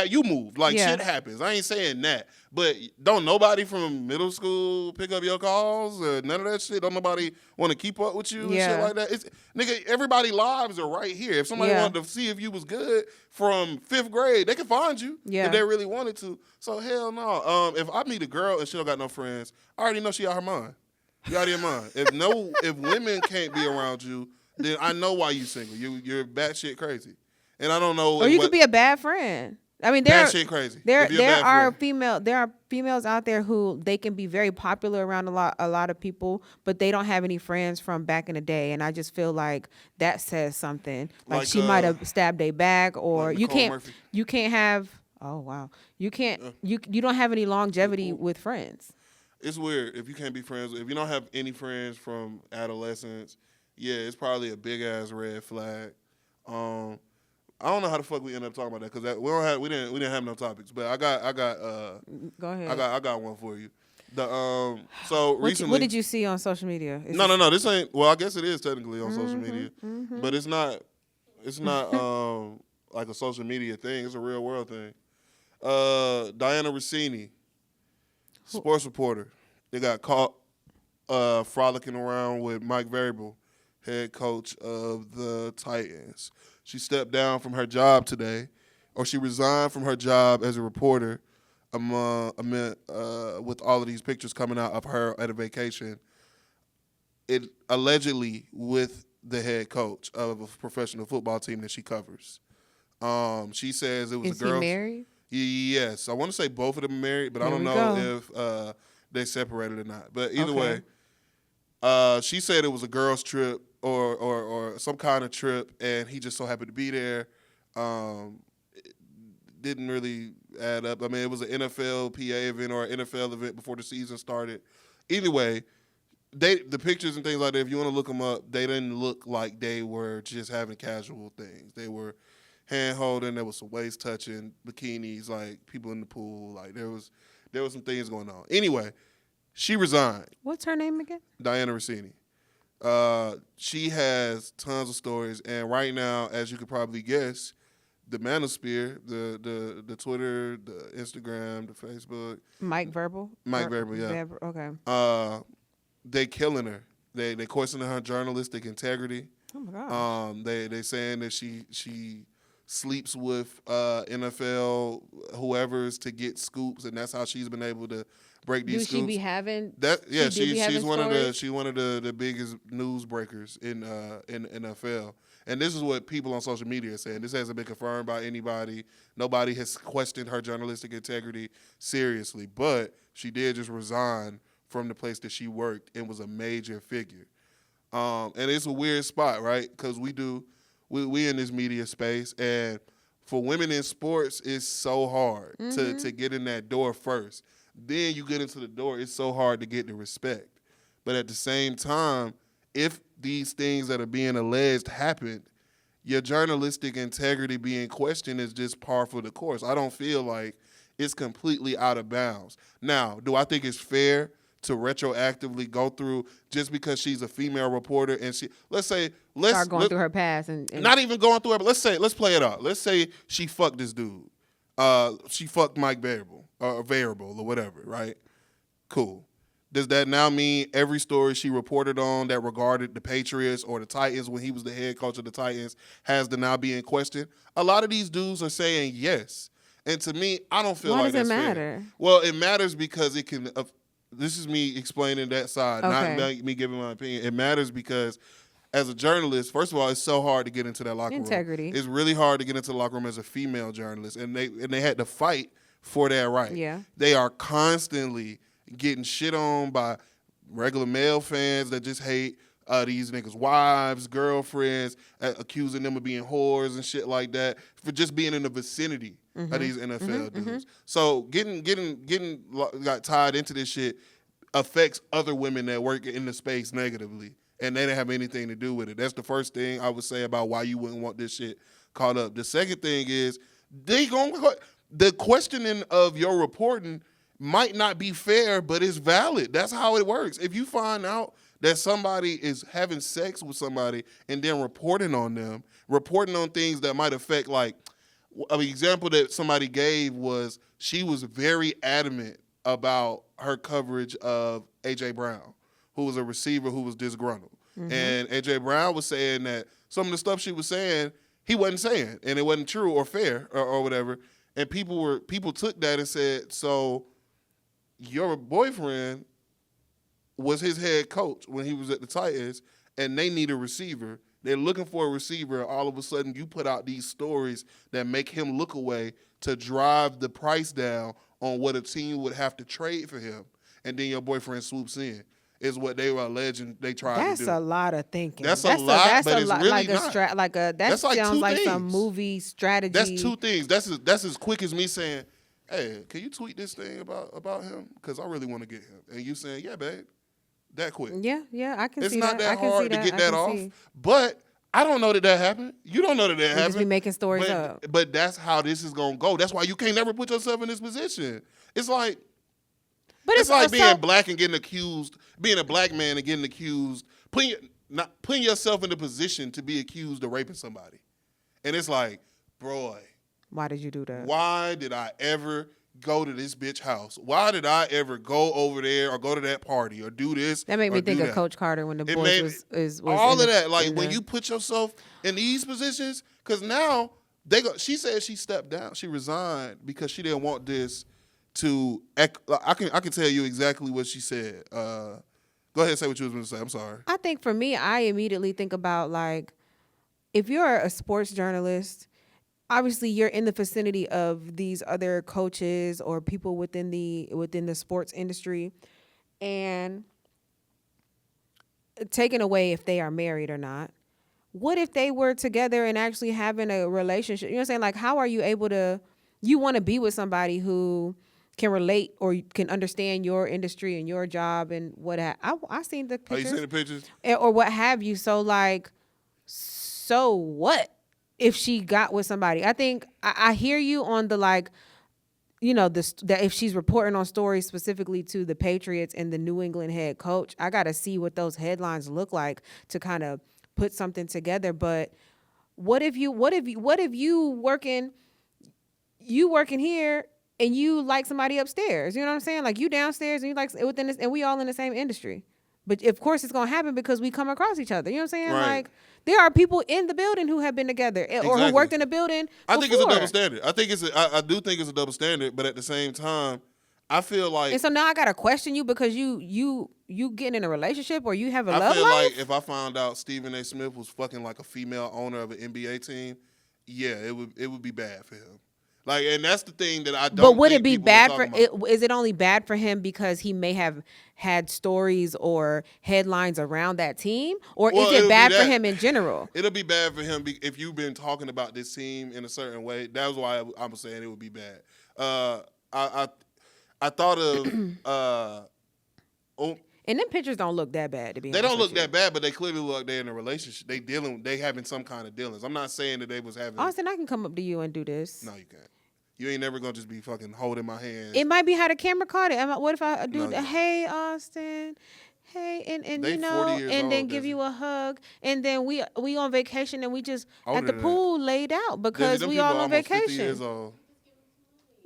You move. Like, shit happens. I ain't saying that. But don't nobody from middle school pick up your calls or none of that shit? Don't nobody want to keep up with you and shit like that? Nigga, everybody's lives are right here. If somebody wanted to see if you was good from 5th grade, they can find you if they really wanted to. So, hell no. If I meet a girl and she don't got no friends, I already know she out her mind. You out of your mind. If women can't be around you, then I know why you single. You're batshit crazy, and I don't know. Or you could be a bad friend. I mean, batshit crazy. There are females out there who they can be very popular around a lot of people, but they don't have any friends from back in the day, and I just feel like that says something. Like she might have stabbed a back, or you can't have. Oh wow, you can't you don't have any longevity with friends. It's weird if you can't be friends. If you don't have any friends from adolescence, yeah, it's probably a big ass red flag. I don't know how the fuck we end up talking about that because we didn't have no topics. But I got go ahead. I got one for you. So recently, what did you see on social media? No. This ain't. Well, I guess it is technically on social media, but it's not. It's not like a social media thing. It's a real world thing. Dianna Russini, sports reporter, they got caught frolicking around with Mike Vrabel, head coach of the Titans. She stepped down from her job today, or she resigned from her job as a reporter with all of these pictures coming out of her at a vacation. It allegedly with the head coach of a professional football team that she covers. She says it was a girl. Is he married? Yes. I want to say both of them are married, but I don't know if they separated or not. But either way, she said it was a girl's trip or some kind of trip, and he just so happened to be there. It didn't really add up. I mean, it was an NFL PA event or an NFL event before the season started. Either way, the pictures and things like that, if you want to look them up, they didn't look like they were just having casual things. They were hand holding, there was some waist touching, bikinis, like people in the pool. Like there was some things going on. Anyway, she resigned. What's her name again? Dianna Russini. She has tons of stories, and right now, as you could probably guess, the manosphere, the Twitter, the Instagram, the Facebook. Mike Vrabel, yeah. Okay. They killing her. They questioning her journalistic integrity. Oh my gosh. They saying that she sleeps with NFL whoever's to get scoops, and that's how she's been able to break these scoops. She be having that? Yeah, she's one stories? of the biggest news breakers in NFL. And this is what people on social media are saying. This hasn't been confirmed by anybody. Nobody has questioned her journalistic integrity seriously, but she did just resign from the place that she worked and was a major figure. And it's a weird spot, right? Because we in this media space, and for women in sports, it's so hard to get in that door first. Then you get into the door, it's so hard to get the respect. But at the same time, if these things that are being alleged happened, your journalistic integrity being questioned is just par for the course. I don't feel like it's completely out of bounds. Now, do I think it's fair to retroactively go through just because she's a female reporter and let's start going through her past and not even going through her, but let's play it out. Let's say she fucked this dude. She fucked Mike Vrabel or whatever, right? Cool. Does that now mean every story she reported on that regarded the Patriots or the Titans when he was the head coach of the Titans has to now be in question? A lot of these dudes are saying yes. And to me, I don't feel like that's fair. Why does it matter? Well, it matters because it can this is me explaining that side, not me giving my opinion. It matters because as a journalist, first of all, it's so hard to get into that locker room. Integrity. It's really hard to get into the locker room as a female journalist, and they had to fight for that right. Yeah. They are constantly getting shit on by regular male fans that just hate these niggas' wives, girlfriends, accusing them of being whores and shit like that for just being in the vicinity of these NFL dudes. So getting got tied into this shit affects other women that work in the space negatively, and they didn't have anything to do with it. That's the first thing I would say about why you wouldn't want this shit caught up. The second thing is the questioning of your reporting might not be fair, but it's valid. That's how it works. If you find out that somebody is having sex with somebody and then reporting on things that might affect, like, an example that somebody gave was she was very adamant about her coverage of A.J. Brown, who was a receiver who was disgruntled. And A.J. Brown was saying that some of the stuff she was saying, he wasn't saying, and it wasn't true or fair or whatever. And people took that and said, so your boyfriend was his head coach when he was at the Titans, and they need a receiver. They're looking for a receiver. All of a sudden, you put out these stories that make him look away to drive the price down on what a team would have to trade for him. And then your boyfriend swoops in. Is what they were alleging they tried to do. That's a lot of thinking. That's a lot, but it's really like not. That sounds like some movie strategy. That's two things. That's as quick as me saying, hey, can you tweet this thing about him? Because I really want to get him. And you saying, yeah, babe. That quick. Yeah, I can see that. It's not that hard to get that off. But I don't know that happened. You don't know that happened. Just be making stories up. But that's how this is going to go. That's why you can't never put yourself in this position. It's like... But it's like being black and getting accused, being a black man and getting accused, putting yourself in the position to be accused of raping somebody. And it's like, bro, why did you do that? Why did I ever go to this bitch house? Why did I ever go over there or go to that party or do this? That made me think of Coach Carter when the boys was all of that. Like when you put yourself in these positions, because now she said she stepped down. She resigned because she didn't want this. I can tell you exactly what she said. Go ahead and say what you was going to say. I'm sorry. I think for me, I immediately think about like, if you're a sports journalist, obviously you're in the vicinity of these other coaches or people within the sports industry, and taken away if they are married or not. What if they were together and actually having a relationship? You know what I'm saying? Like, how are you able to? You want to be with somebody who can relate or can understand your industry and your job and what I seen the pictures. Oh, you seen the pictures? Or what have you. So like, so what if she got with somebody? I think I hear you on the like, you know, that if she's reporting on stories specifically to the Patriots and the New England head coach, I got to see what those headlines look like to kind of put something together. But what if you working here and you like somebody upstairs? You know what I'm saying? Like you downstairs and you like within this, and we all in the same industry. But of course it's gonna happen because we come across each other. You know what I'm saying? Right. Like there are people in the building who have been together or who worked in the building before. I think it's a double standard. I do think it's a double standard, but at the same time, I feel like. And so now I gotta question you because you getting in a relationship or you have a love life? I feel like if I found out Stephen A. Smith was fucking like a female owner of an NBA team, yeah, it would be bad for him. Like, and that's the thing that I don't. But would it be bad for? Is it only bad for him because he may have had stories or headlines around that team, or is it bad for him in general? It'll be bad for him if you've been talking about this team in a certain way. That's why I'm saying it would be bad. I thought of. And them pictures don't look that bad, to be honest. They don't look that bad, but they clearly look like they're in a relationship. They having some kind of dealings. I'm not saying that they was having. Austin, I can come up to you and do this. No, you can't. You ain't never gonna just be fucking holding my hand. It might be how the camera caught it. What if I do hey, Austin, hey, and you know, and then give you a hug, and then we on vacation and we just at the pool laid out because we all on vacation. 50 years old.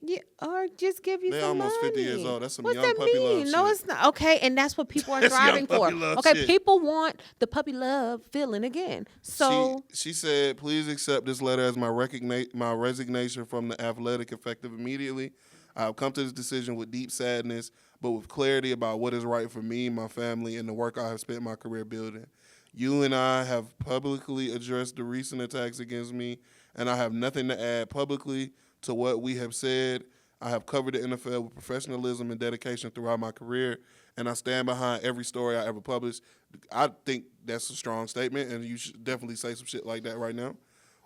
Yeah, or just give you some money. They're almost 50 years old. That's some What's young that puppy mean? love No, shit. it's not. Okay, and that's what people are striving for. Okay, shit. People want the puppy love feeling again. So she said, "Please accept this letter as my resignation from the Athletic effective immediately. I have come to this decision with deep sadness, but with clarity about what is right for me, my family, and the work I have spent my career building. You and I have publicly addressed the recent attacks against me, and I have nothing to add publicly to what we have said. I have covered the NFL with professionalism and dedication throughout my career, and I stand behind every story I ever published." I think that's a strong statement, and you should definitely say some shit like that right now.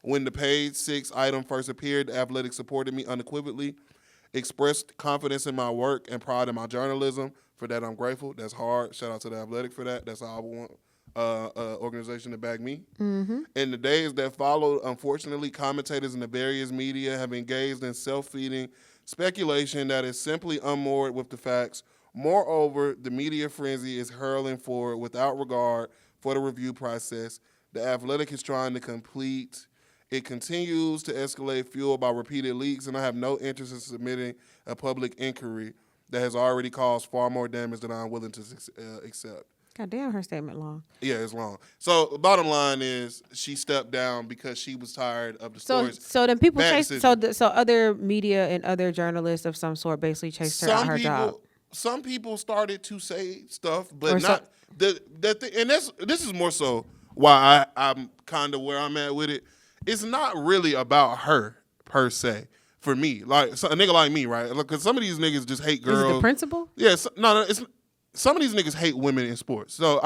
When the page 6 item first appeared, the Athletic supported me unequivocally, expressed confidence in my work and pride in my journalism. For that, I'm grateful. That's hard. Shout out to the Athletic for that. That's how I want organization to back me. Mm-hmm. In the days that followed, unfortunately, commentators in the various media have engaged in self-feeding speculation that is simply unmoored with the facts. Moreover, the media frenzy is hurling forward without regard for the review process the Athletic is trying to complete. It continues to escalate, fueled by repeated leaks, and I have no interest in submitting a public inquiry that has already caused far more damage than I'm willing to accept. God damn, her statement long. Yeah, it's long. So bottom line is she stepped down because she was tired of the stories. So then people chased. So other media and other journalists of some sort basically chased her out her job. Some people started to say stuff, but not the thing. And this is more so why I'm kind of where I'm at with it. It's not really about her per se. For me, like a nigga like me, right? Because some of these niggas just hate girls. Is it the principle? Yeah, no, it's some of these niggas hate women in sports. So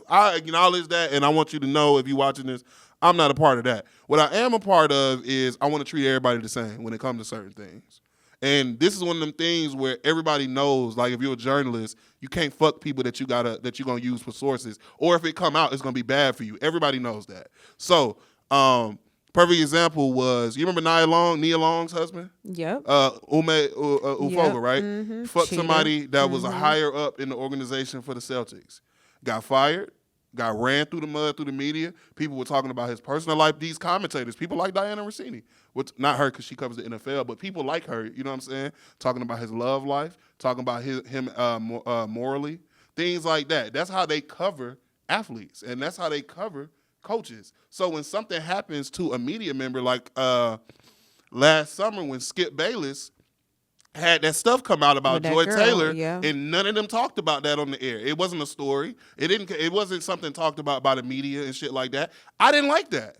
I acknowledge that, and I want you to know if you're watching this, I'm not a part of that. What I am a part of is I want to treat everybody the same when it comes to certain things. And this is one of them things where everybody knows, like if you're a journalist, you can't fuck people that you're gonna use for sources, or if it come out, it's gonna be bad for you. Everybody knows that. So, perfect example was, you remember Nia Long's husband? Yep. Ufoga, right? Mm-hmm. Fucked somebody that was a higher up in the organization for the Celtics. Got fired. Got ran through the mud through the media. People were talking about his personal life. These commentators, people like Dianna Russini, not her because she covers the NFL, but people like her, you know what I'm saying? Talking about his love life, talking about him morally, things like that. That's how they cover athletes, and that's how they cover coaches. So when something happens to a media member, like last summer when Skip Bayless had that stuff come out about Joy Taylor, and none of them talked about that on the air. It wasn't a story. It wasn't something talked about by the media and shit like that. I didn't like that.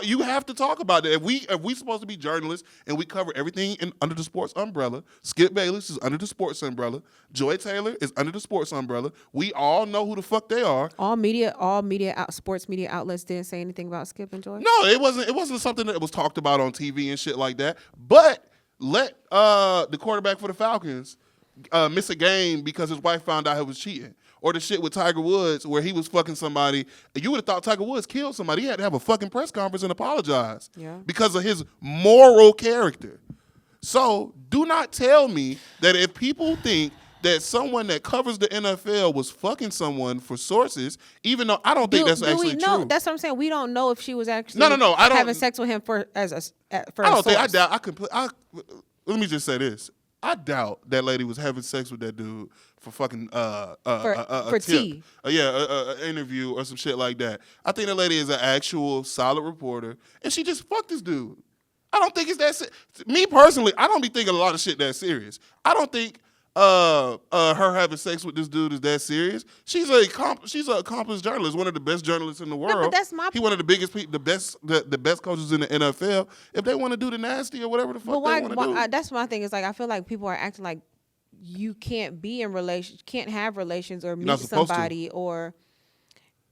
You have to talk about that. If we supposed to be journalists and we cover everything under the sports umbrella, Skip Bayless is under the sports umbrella. Joy Taylor is under the sports umbrella. We all know who the fuck they are. Sports media outlets didn't say anything about Skip and Joy? No, it wasn't something that was talked about on TV and shit like that. But let the quarterback for the Falcons miss a game because his wife found out he was cheating. Or the shit with Tiger Woods where he was fucking somebody. You would have thought Tiger Woods killed somebody. He had to have a fucking press conference and apologize because of his moral character. So do not tell me that if people think that someone that covers the NFL was fucking someone for sources, even though I don't think that's actually true. That's what I'm saying. We don't know if she was actually having sex with him for a source. Let me just say this. I doubt that lady was having sex with that dude for fucking for tea. An interview or some shit like that. I think that lady is an actual solid reporter, and she just fucked this dude. I don't think it's that. Me personally, I don't be thinking a lot of shit that serious. I don't think her having sex with this dude is that serious. She's an accomplished journalist, one of the best journalists in the world. But that's my He one of the biggest people, the best coaches in the NFL. If they want to do the nasty or whatever the fuck they want to do, that's my thing. Is like I feel like people are acting like you can't have relations or meet somebody or.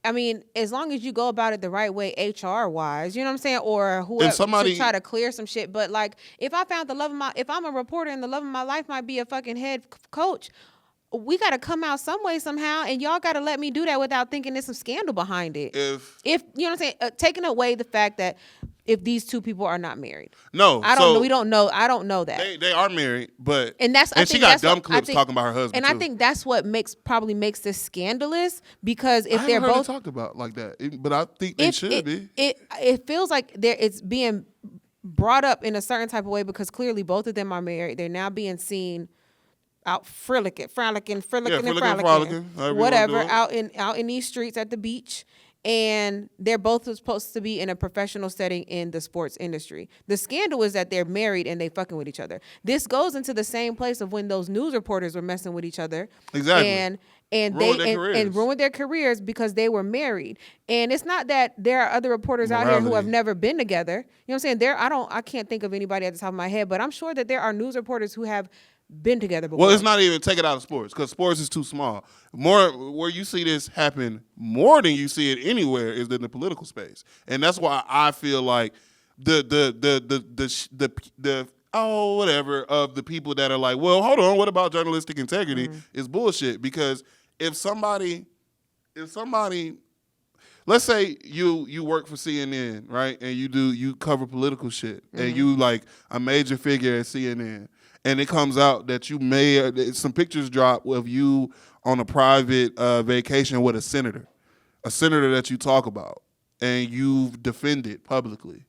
I mean, as long as you go about it the right way, HR wise, you know what I'm saying, or whoever to try to clear some shit. But like, if I found if I'm a reporter and the love of my life might be a fucking head coach, we got to come out some way somehow, and y'all got to let me do that without thinking there's some scandal behind it. If you know what I'm saying, taking away the fact that if these two people are not married, I don't know. We don't know. I don't know that they are married, but and she got dumb clips talking about her husband. And too. I think that's what probably makes this scandalous because if they're both both talked about like that, but I think they should be. It feels like it's being brought up in a certain type of way because clearly both of them are married. They're now being seen out frolicking, whatever, out in these streets at the beach. And they're both supposed to be in a professional setting in the sports industry. The scandal is that they're married and they fucking with each other. This goes into the same place of when those news reporters were messing with each other. Exactly. And ruined their careers because they were married. And it's not that there are other reporters out here who have never been together. You know what I'm saying? I can't think of anybody at the top of my head, but I'm sure that there are news reporters who have been together before. Well, it's not even take it out of sports because sports is too small. More where you see this happen more than you see it anywhere is in the political space, and that's why I feel like the whatever of the people that are like, well, hold on, what about journalistic integrity is bullshit because if somebody, let's say you work for CNN, right, and you cover political shit and you like a major figure at CNN. And it comes out that you some pictures drop of you on a private vacation with a senator that you talk about, and you've defended publicly.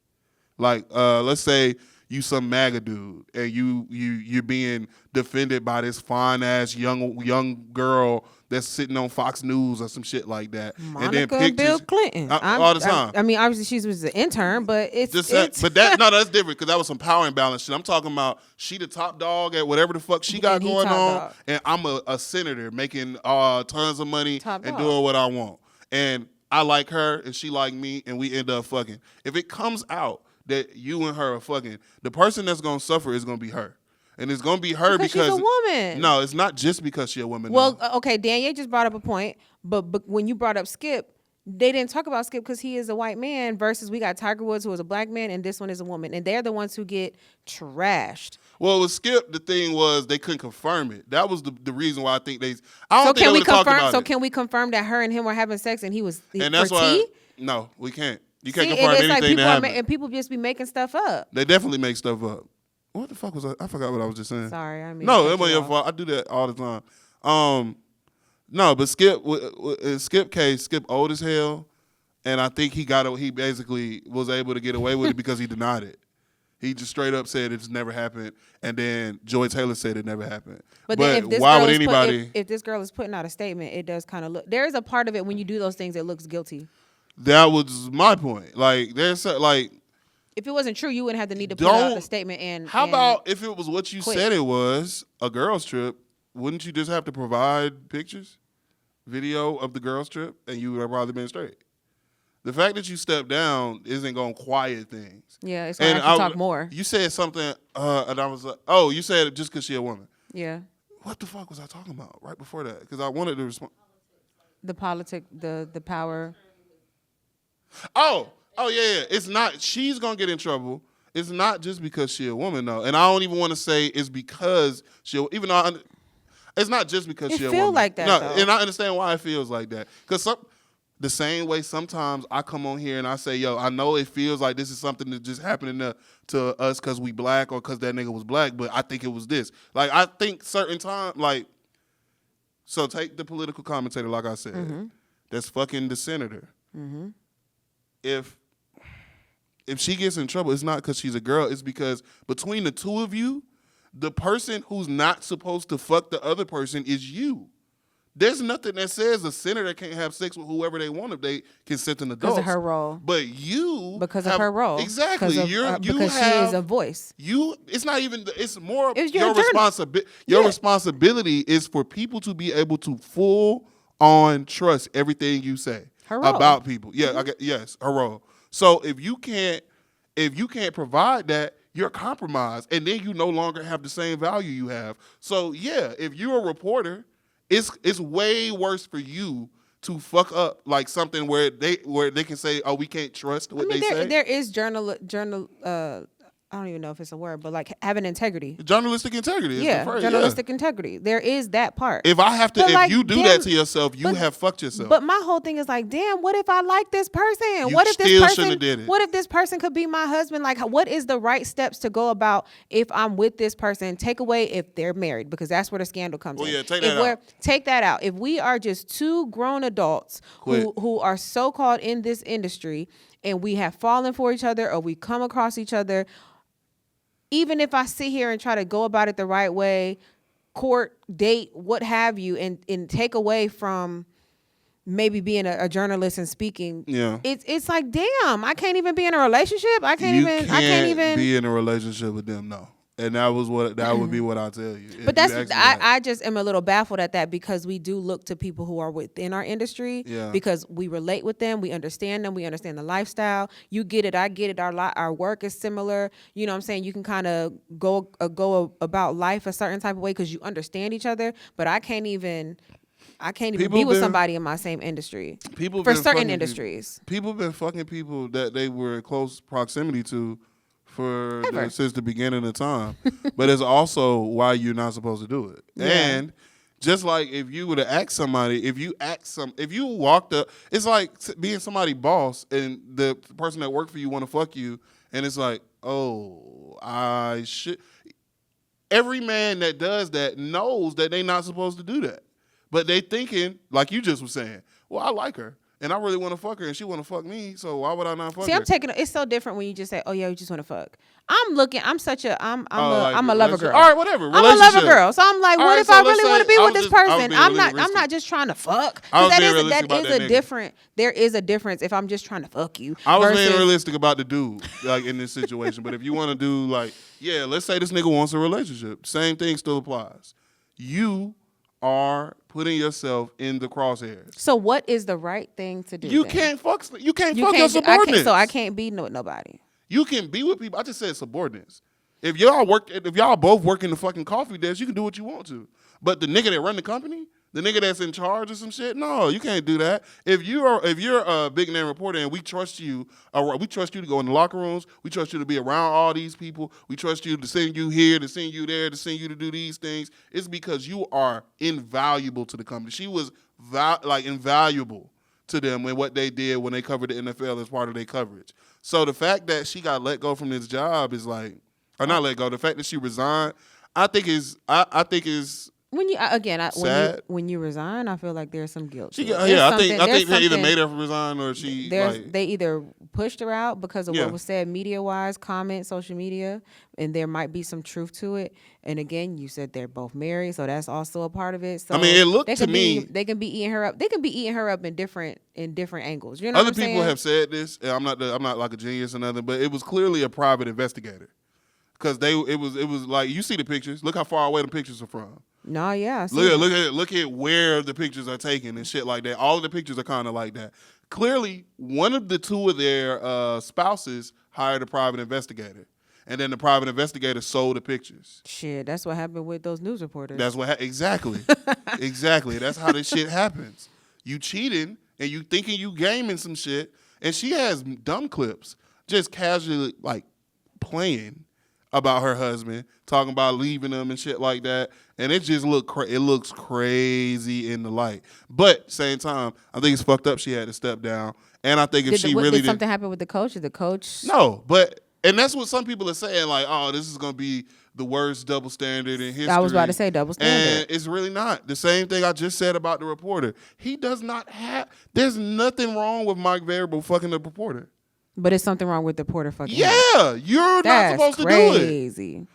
Like, let's say you some MAGA dude, and you're being defended by this fine ass young girl that's sitting on Fox News or some shit like that. Monica and then pictures, Bill Clinton all the time. I mean, obviously she was an intern, but that's different because that was some power imbalance shit. I'm talking about she the top dog at whatever the fuck she got going on, and I'm a senator making tons of money and doing what I want. And I like her and she like me and we end up fucking. If it comes out that you and her are fucking, the person that's going to suffer is going to be her. And it's going to be her because she's a woman. No, it's not just because she's a woman. Well, okay, Dianna just brought up a point, but when you brought up Skip, they didn't talk about Skip because he is a white man versus we got Tiger Woods, who is a black man, and this one is a woman. And they're the ones who get trashed. Well, with Skip, the thing was they couldn't confirm it. That was the reason why I think they. Can we confirm that her and him were having sex and he was? And that's why. No, we can't. You can't confirm anything that happened. And people just be making stuff up. They definitely make stuff up. What the fuck was I forgot what I was just saying. Sorry, I mean. No, it wasn't your fault. I do that all the time. No, but Skip case, Skip old as hell, and I think he basically was able to get away with it because he denied it. He just straight up said it's never happened, and then Joy Taylor said it never happened. But then why would anybody? If this girl is putting out a statement, it does kind of look. There is a part of it when you do those things, it looks guilty. That was my point. Like there's like. If it wasn't true, you wouldn't have the need to put out a statement. And how about if it was what you said it was, a girls' trip? Wouldn't you just have to provide pictures, video of the girls' trip, and you would have probably been straight? The fact that you stepped down isn't going to quiet things. Yeah, it's going to have to talk more. You said something, and I was like, oh, you said it just because she's a woman. Yeah. What the fuck was I talking about right before that? Because I wanted to respond. The politic, the power. Oh, yeah. It's not, she's going to get in trouble. It's not just because she's a woman, though. And I don't even want to say it's because even though it's not just because she's a woman. It feels like that, though. And I understand why it feels like that. Because the same way sometimes I come on here and I say, yo, I know it feels like this is something that just happening to us because we black or because that nigga was black, but I think it was this. Like, I think certain time, like, so take the political commentator, like I said, that's fucking the senator. Mm-hmm. If she gets in trouble, it's not because she's a girl. It's because between the two of you, the person who's not supposed to fuck the other person is you. There's nothing that says a senator can't have sex with whoever they want if they consent an adult. Because of her role. But you because of her role. Exactly. Because she is a voice. It's not even. It's more. Your responsibility. Your responsibility is for people to be able to full on trust everything you say about people. Yeah. Yes. Her role. So if you can't provide that, you're compromised, and then you no longer have the same value you have. So yeah, if you're a reporter, it's way worse for you to fuck up like something where they can say, oh, we can't trust what they say. There is journal. I don't even know if it's a word, but like having integrity. Journalistic integrity. Yeah, journalistic integrity. There is that part. If I have to, if you do that to yourself, you have fucked yourself. But my whole thing is like, damn, what if I like this person? What if this person did it? What if this person could be my husband? Like, what is the right steps to go about if I'm with this person? Take away if they're married, because that's where the scandal comes in. Yeah, take that out. If we are just two grown adults who are so-called in this industry and we have fallen for each other or we come across each other, even if I sit here and try to go about it the right way, court, date, what have you, and take away from maybe being a journalist and speaking, it's like, damn, I can't even be in a relationship. I can't even be in a relationship with them. No. And that would be what I tell you. But I just am a little baffled at that because we do look to people who are within our industry because we relate with them, we understand them, we understand the lifestyle. You get it, I get it. Our work is similar. You know what I'm saying? You can kind of go about life a certain type of way because you understand each other. But I can't even be with somebody in my same industry. For certain industries. People have been fucking people that they were in close proximity to since the beginning of time. But it's also why you're not supposed to do it. Yeah. And just like if you were to ask somebody, if you walked up, it's like being somebody's boss and the person that worked for you want to fuck you, and it's like, oh, I should. Every man that does that knows that they're not supposed to do that. But they thinking, like you just was saying, well, I like her. And I really want to fuck her, and she want to fuck me. So why would I not fuck her? It's so different when you just say, "Oh yeah, you just want to fuck." I'm a lover girl. All right, whatever. I'm a lover girl. So I'm like, what if I really want to be with this person? I'm not just trying to fuck. There is a difference if I'm just trying to fuck you. I was being realistic about the dude, like in this situation. But if you want to do like, let's say this nigga wants a relationship. Same thing still applies. You are putting yourself in the crosshairs. So what is the right thing to do? You then? can't fuck your subordinates. I can't be with nobody. You can be with people. I just said subordinates. If y'all both work in the fucking coffee desk, you can do what you want to. But the nigga that run the company, the nigga that's in charge of some shit, no, you can't do that. If you're a big name reporter and we trust you to go in the locker rooms, we trust you to be around all these people, we trust you to send you here, to send you there, to send you to do these things, it's because you are invaluable to the company. She was invaluable to them in what they did when they covered the NFL as part of their coverage. So the fact that she got let go from this job is like, or not let go, the fact that she resigned, I think is when you sad. when you resign, I feel like there's some guilt. I think they either made her resign or they either pushed her out because of what was said media wise, comments, social media, and there might be some truth to it. And again, you said they're both married, so that's also a part of it. So I mean, it looked to me they can be eating her up. They can be eating her up in different angles. You know, other people have said this. And I'm not like a genius or nothing, but it was clearly a private investigator because it was like you see the pictures. Look how far away the pictures are from. No, yeah. Look at where the pictures are taken and shit like that. All of the pictures are kind of like that. Clearly, one of the two of their spouses hired a private investigator, and then the private investigator sold the pictures. Shit, that's what happened with those news reporters. That's what exactly. That's how this shit happens. You cheating and you thinking you gaming some shit, and she has dumb clips just casually like playing about her husband, talking about leaving him and shit like that. And it just looks crazy in the light. But same time, I think it's fucked up she had to step down. And I think if did something happen with the coach? Did the coach? No, and that's what some people are saying, like, oh, this is going to be the worst double standard in history. I was about to say double standard. And it's really not. The same thing I just said about the reporter. There's nothing wrong with Mike Vrabel fucking the reporter. But it's something wrong with the reporter fucking. Yeah, you're not supposed to do it. Crazy.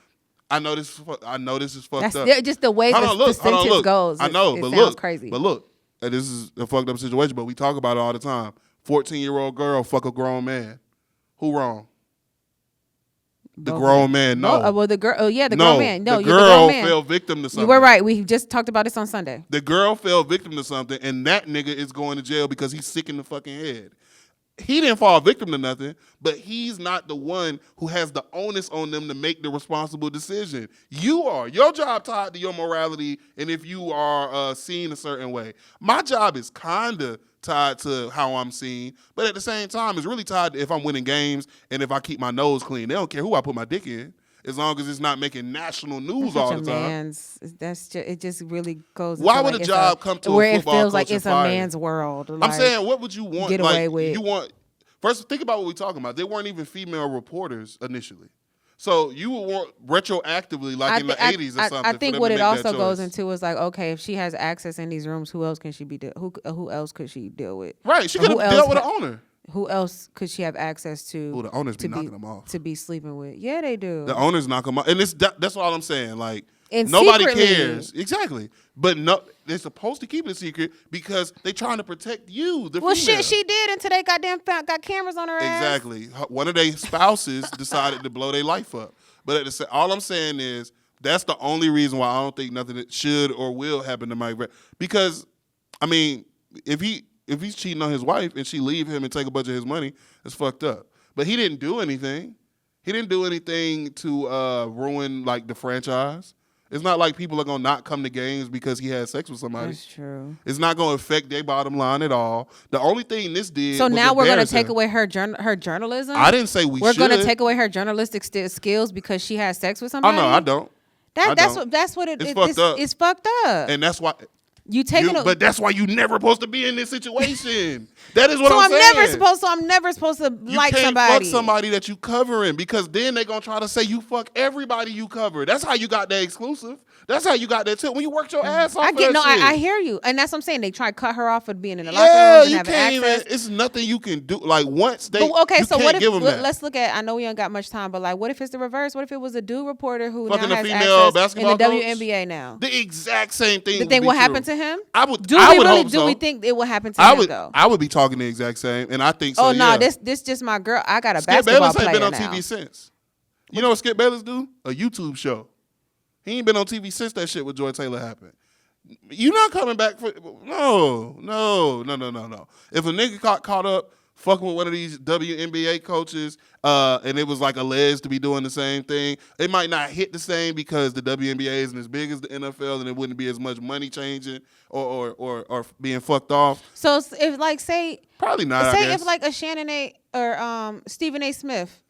I know this is fucked up. Just the way the sentence goes. I know, it but sounds look, crazy. But look, this is a fucked up situation. But we talk about it all the time. 14-year-old girl fuck a grown man. Who wrong? The grown man. No. Well, the girl. Oh yeah, the grown man. No, the girl fell victim to something. You were right. We just talked about this on Sunday. The girl fell victim to something, and that nigga is going to jail because he's sick in the fucking head. He didn't fall victim to nothing, but he's not the one who has the onus on them to make the responsible decision. You are. Your job tied to your morality and if you are seen a certain way. My job is kind of tied to how I'm seen, but at the same time, it's really tied to if I'm winning games and if I keep my nose clean. They don't care who I put my dick in, as long as it's not making national news all the time. It just really goes. Why would a job come to where a football it feels like coach it's a fire? man's world? I'm saying, what would you want? Get away with? You want first. Think about what we're talking about. They weren't even female reporters initially, so you would want retroactively, like in the 80s or something. I think what it also goes into is like, okay, if she has access in these rooms, who else can she be? Who else could she deal with? Right, she could have dealt with the owner. Who else could she have access to? Well, the owners be knocking them off. To be sleeping with. Yeah, they do. The owners knock them off. And that's all I'm saying. Like, and nobody secretly cares. Exactly. But no, they're supposed to keep it a secret because they're trying to protect you, the female. Shit, she did until they got cameras on her ass. Exactly. One of their spouses decided to blow their life up. But all I'm saying is that's the only reason why I don't think nothing that should or will happen to Mike Vrabel. Because, I mean, if he's cheating on his wife and she leave him and take a bunch of his money, it's fucked up. But he didn't do anything. He didn't do anything to ruin like the franchise. It's not like people are gonna not come to games because he had sex with somebody. That's true. It's not gonna affect their bottom line at all. The only thing this did. So was now we're gonna take embarrassing. away her journalism. I didn't say we're gonna take away her journalistic skills because she has sex with somebody. Oh no, I don't. That's what it is. It's fucked up. And that's why. But that's why you never supposed to be in this situation. That is what I'm saying. I'm never supposed to like somebody. You can't fuck somebody that you covering because then they're going to try to say you fuck everybody you cover. That's how you got that exclusive. That's how you got that tip. When you worked your ass off I hear you. And that's what I'm saying. They try to cut her off for being in the locker room and having access. It's nothing you can do. Like once they so what if that. Let's look at, I know we don't got much time, but like what if it's the reverse? What if it was a dude reporter who fucking now has female access in the WNBA now? The exact same thing. The thing will happen to him? Do we think it will happen to him though? I would be talking the exact same, and I think so. Oh no, this just my girl. I got a Skip basketball Bayless player ain't been on now. TV since. You know what Skip Bayless do? A YouTube show. He ain't been on TV since that shit with Joy Taylor happened. You not coming back for no. If a nigga caught up fucking with one of these WNBA coaches, and it was like alleged to be doing the same thing, it might not hit the same because the WNBA isn't as big as the NFL, and it wouldn't be as much money changing or being fucked off. So if like say probably not. Say if like a Shannon A. or Stephen A. Smith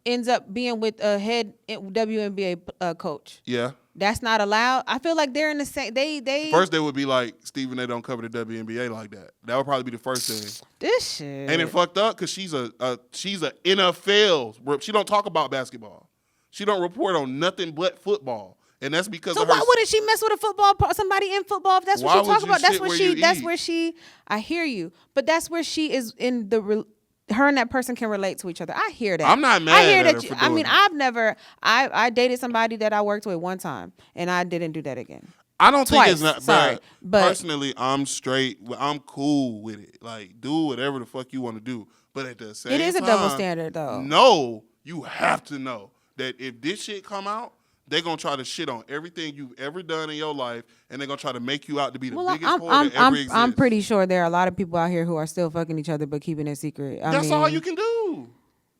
ends up being with a head WNBA coach. Yeah. That's not allowed. I feel like they're in the same. They first they would be like Stephen A. don't cover the WNBA like that. That would probably be the first thing. This shit ain't it fucked up because she's a NFL. She don't talk about basketball. She don't report on nothing but football, and that's because. So why wouldn't she mess with a football? Somebody in football? If that's what she talk about. That's where she. That's where she. I hear you, but that's where she is in the. Her and that person can relate to each other. I hear that. I'm not mad at her for doing I mean, that. I've never. I dated somebody that I worked with one time, and I didn't do that again. I don't think Twice, it's not. Sorry, but personally, I'm straight. I'm cool with it. Like, do whatever the fuck you want to do. But at the same time, it is a double standard, though. No, you have to know that if this shit come out, they're going to try to shit on everything you've ever done in your life, and they're going to try to make you out to be the biggest whore that ever exists. I'm pretty sure there are a lot of people out here who are still fucking each other but keeping it secret. That's all you can do.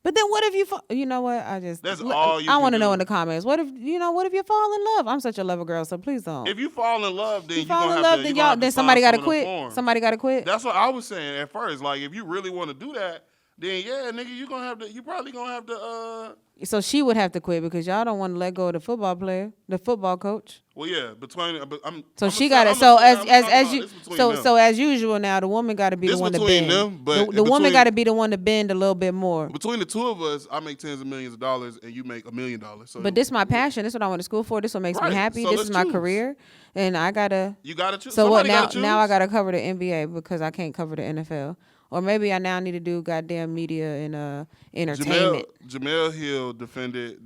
But then what if you know what? That's all you I want to can know do. in the comments. What if you fall in love? I'm such a lover girl, so please don't. If you fall in love, then then somebody got to quit. Somebody got to quit. That's what I was saying at first. Like, if you really want to do that, then yeah, nigga, you probably gonna have to. So she would have to quit because y'all don't want to let go of the football player, the football coach. Well, yeah, as usual now, the woman got to be the one to bend. The woman got to be the one to bend a little bit more. Between the two of us, I make tens of millions of dollars, and you make $1 million. So, but this is my passion. This is what I went to school for. This is what makes me happy. So this is my career, and I gotta. You gotta choose. So what now? Now I gotta cover the NBA because I can't cover the NFL. Or maybe I now need to do goddamn media and entertainment. Jemele Hill defended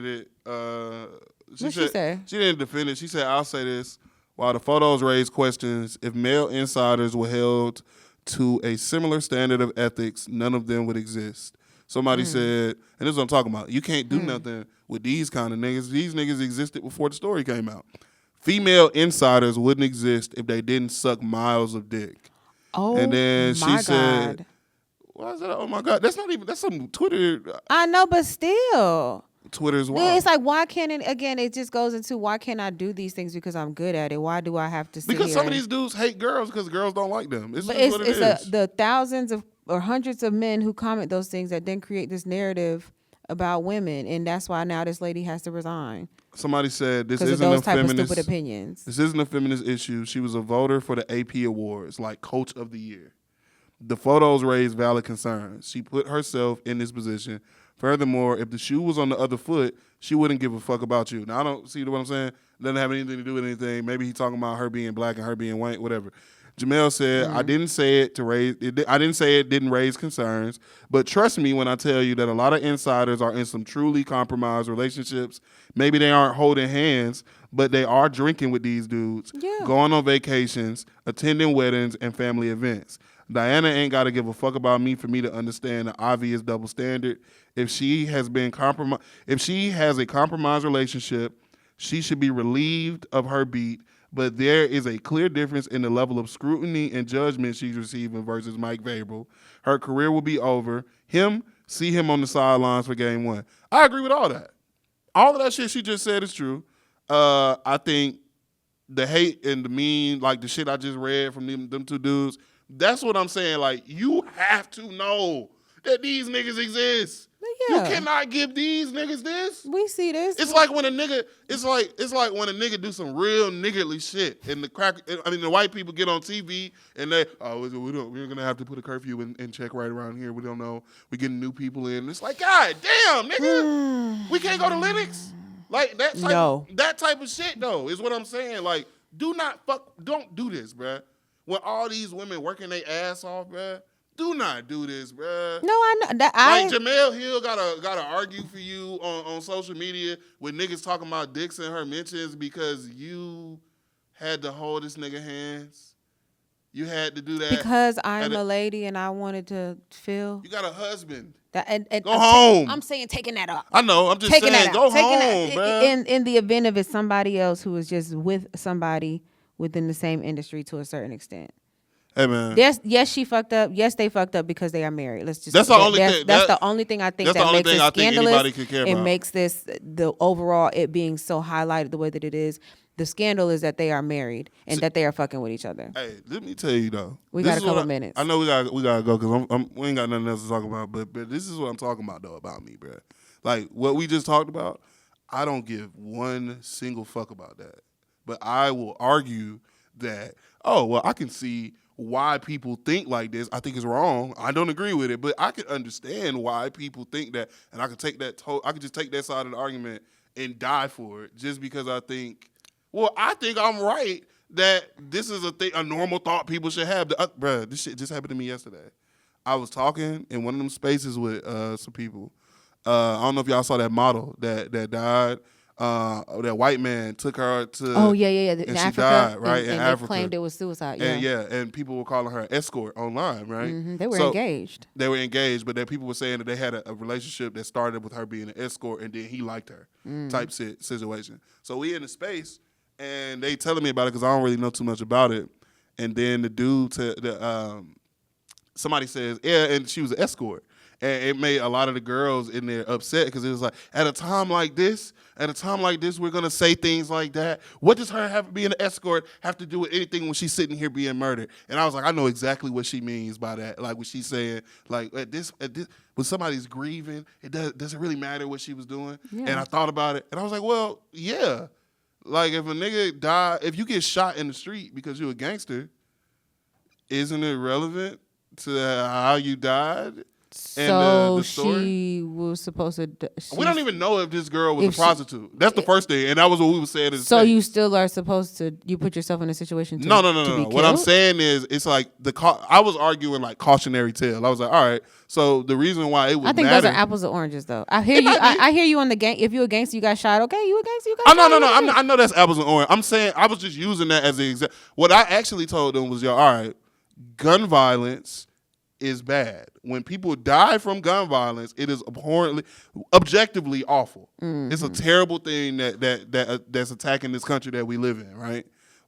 it. What'd she say? She didn't defend it. She said, I'll say this. While the photos raise questions, if male insiders were held to a similar standard of ethics, none of them would exist. Somebody said, and this is what I'm talking about, you can't do nothing with these kind of niggas. These niggas existed before the story came out. Female insiders wouldn't exist if they didn't suck miles of dick. Oh, and then she said, God. Why is that? Oh my God, that's some Twitter. I know, but still. Twitter's wild. It's like, why can't it, again, it just goes into why can't I do these things because I'm good at it? Why do I have to sit Because here some of these dudes hate girls because girls don't like them. It's the thousands of or hundreds of men who comment those things that then create this narrative about women, and that's why now this lady has to resign. Somebody said this isn't a type feminist of stupid opinions. This isn't a feminist issue. She was a voter for the AP Awards, like Coach of the Year. The photos raised valid concerns. She put herself in this position. Furthermore, if the shoe was on the other foot, she wouldn't give a fuck about you. Now, I don't see what I'm saying. It doesn't have anything to do with anything. Maybe he's talking about her being black and her being white, whatever. Jemele said, I didn't say it didn't raise concerns, but trust me when I tell you that a lot of insiders are in some truly compromised relationships. Maybe they aren't holding hands, but they are drinking with these dudes, going on vacations, attending weddings, and family events. Dianna ain't got to give a fuck about me for me to understand the obvious double standard. If she has a compromised relationship, she should be relieved of her beat. But there is a clear difference in the level of scrutiny and judgment she's receiving versus Mike Vrabel. Her career will be over. See him on the sidelines for game 1. I agree with all that. All of that shit she just said is true. I think the hate and the mean, like the shit I just read from them two dudes, that's what I'm saying. Like, you have to know that these niggas exist. Yeah. You cannot give these niggas this. We see this. It's like when a nigga, it's like when a nigga do some real niggerly shit, and the white people get on TV and we're gonna have to put a curfew and check right around here. We don't know. We getting new people in. It's like, God damn, nigga, we can't go to Linux. Like that type of shit though is what I'm saying. Like, don't do this, bruh. When all these women working their ass off, bruh. Do not do this, bruh. No, I know that. Like Jemele Hill gotta argue for you on social media with niggas talking about dicks in her mentions because you had to hold this nigga hands. You had to do that because I'm a lady and I wanted to feel. You got a husband. Go home. I'm saying taking that up. I know. I'm just saying go home, bruh. In the event of it's somebody else who is just with somebody within the same industry to a certain extent. Hey man. Yes, she fucked up. Yes, they fucked up because they are married. Let's just. That's the only thing. That's the only thing I think that makes it scandalous. Anybody could care about. It makes this the overall it being so highlighted the way that it is. The scandal is that they are married and that they are fucking with each other. Hey, let me tell you though. We got a couple minutes. I know we gotta go because we ain't got nothing else to talk about. But this is what I'm talking about though about me, bro. Like what we just talked about. I don't give one single fuck about that. But I will argue that I can see why people think like this. I think it's wrong. I don't agree with it, but I can understand why people think that, and I can take that. I can just take that side of the argument and die for it, just because I think. Well, I think I'm right that this is a normal thought people should have. Bruh, this shit just happened to me yesterday. I was talking in one of them spaces with some people. I don't know if y'all saw that model that died. That white man took her to. Oh yeah. And she died, right? In Africa. They claimed it was suicide. Yeah. And people were calling her an escort online, right? Mm-hmm. They were engaged. They were engaged, but then people were saying that they had a relationship that started with her being an escort, and then he liked her, type situation. So we in the space, and they telling me about it because I don't really know too much about it. And then the dude, somebody says, yeah, and she was an escort. And it made a lot of the girls in there upset because it was like, at a time like this, we're going to say things like that. What does her being an escort have to do with anything when she's sitting here being murdered? And I was like, I know exactly what she means by that. Like when she's saying, like, at this when somebody's grieving, does it really matter what she was doing? Yeah. And I thought about it. And I was like, well, yeah. Like if a nigga die, if you get shot in the street because you're a gangster, isn't it relevant to how you died? So the story? she was supposed to. We don't even know if this girl was a prostitute. That's the first thing, and that was what we were saying. So you still are supposed to. You put yourself in a situation. To, no. Be What I'm saying is, it's like I was arguing like cautionary tale. I was like, all right. So the reason why it would. I think matter, those are apples and oranges, though. I hear you. I hear you on the gang. If you a gangster, you got shot. Okay, you a gangster, you got shot. No. I know that's apples and oranges. I'm saying I was just using that as an example. What I actually told them was, all right, gun violence is bad. When people die from gun violence, it is objectively awful. Mm-hmm. It's a terrible thing that's attacking this country that we live in, right?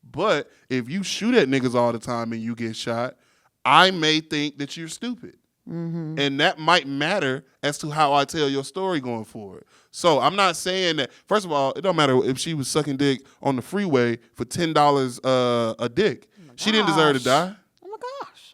But if you shoot at niggas all the time and you get shot, I may think that you're stupid. Mm-hmm. And that might matter as to how I tell your story going forward. So I'm not saying that, first of all, it don't matter if she was sucking dick on the freeway for $10 a dick. She didn't deserve to die.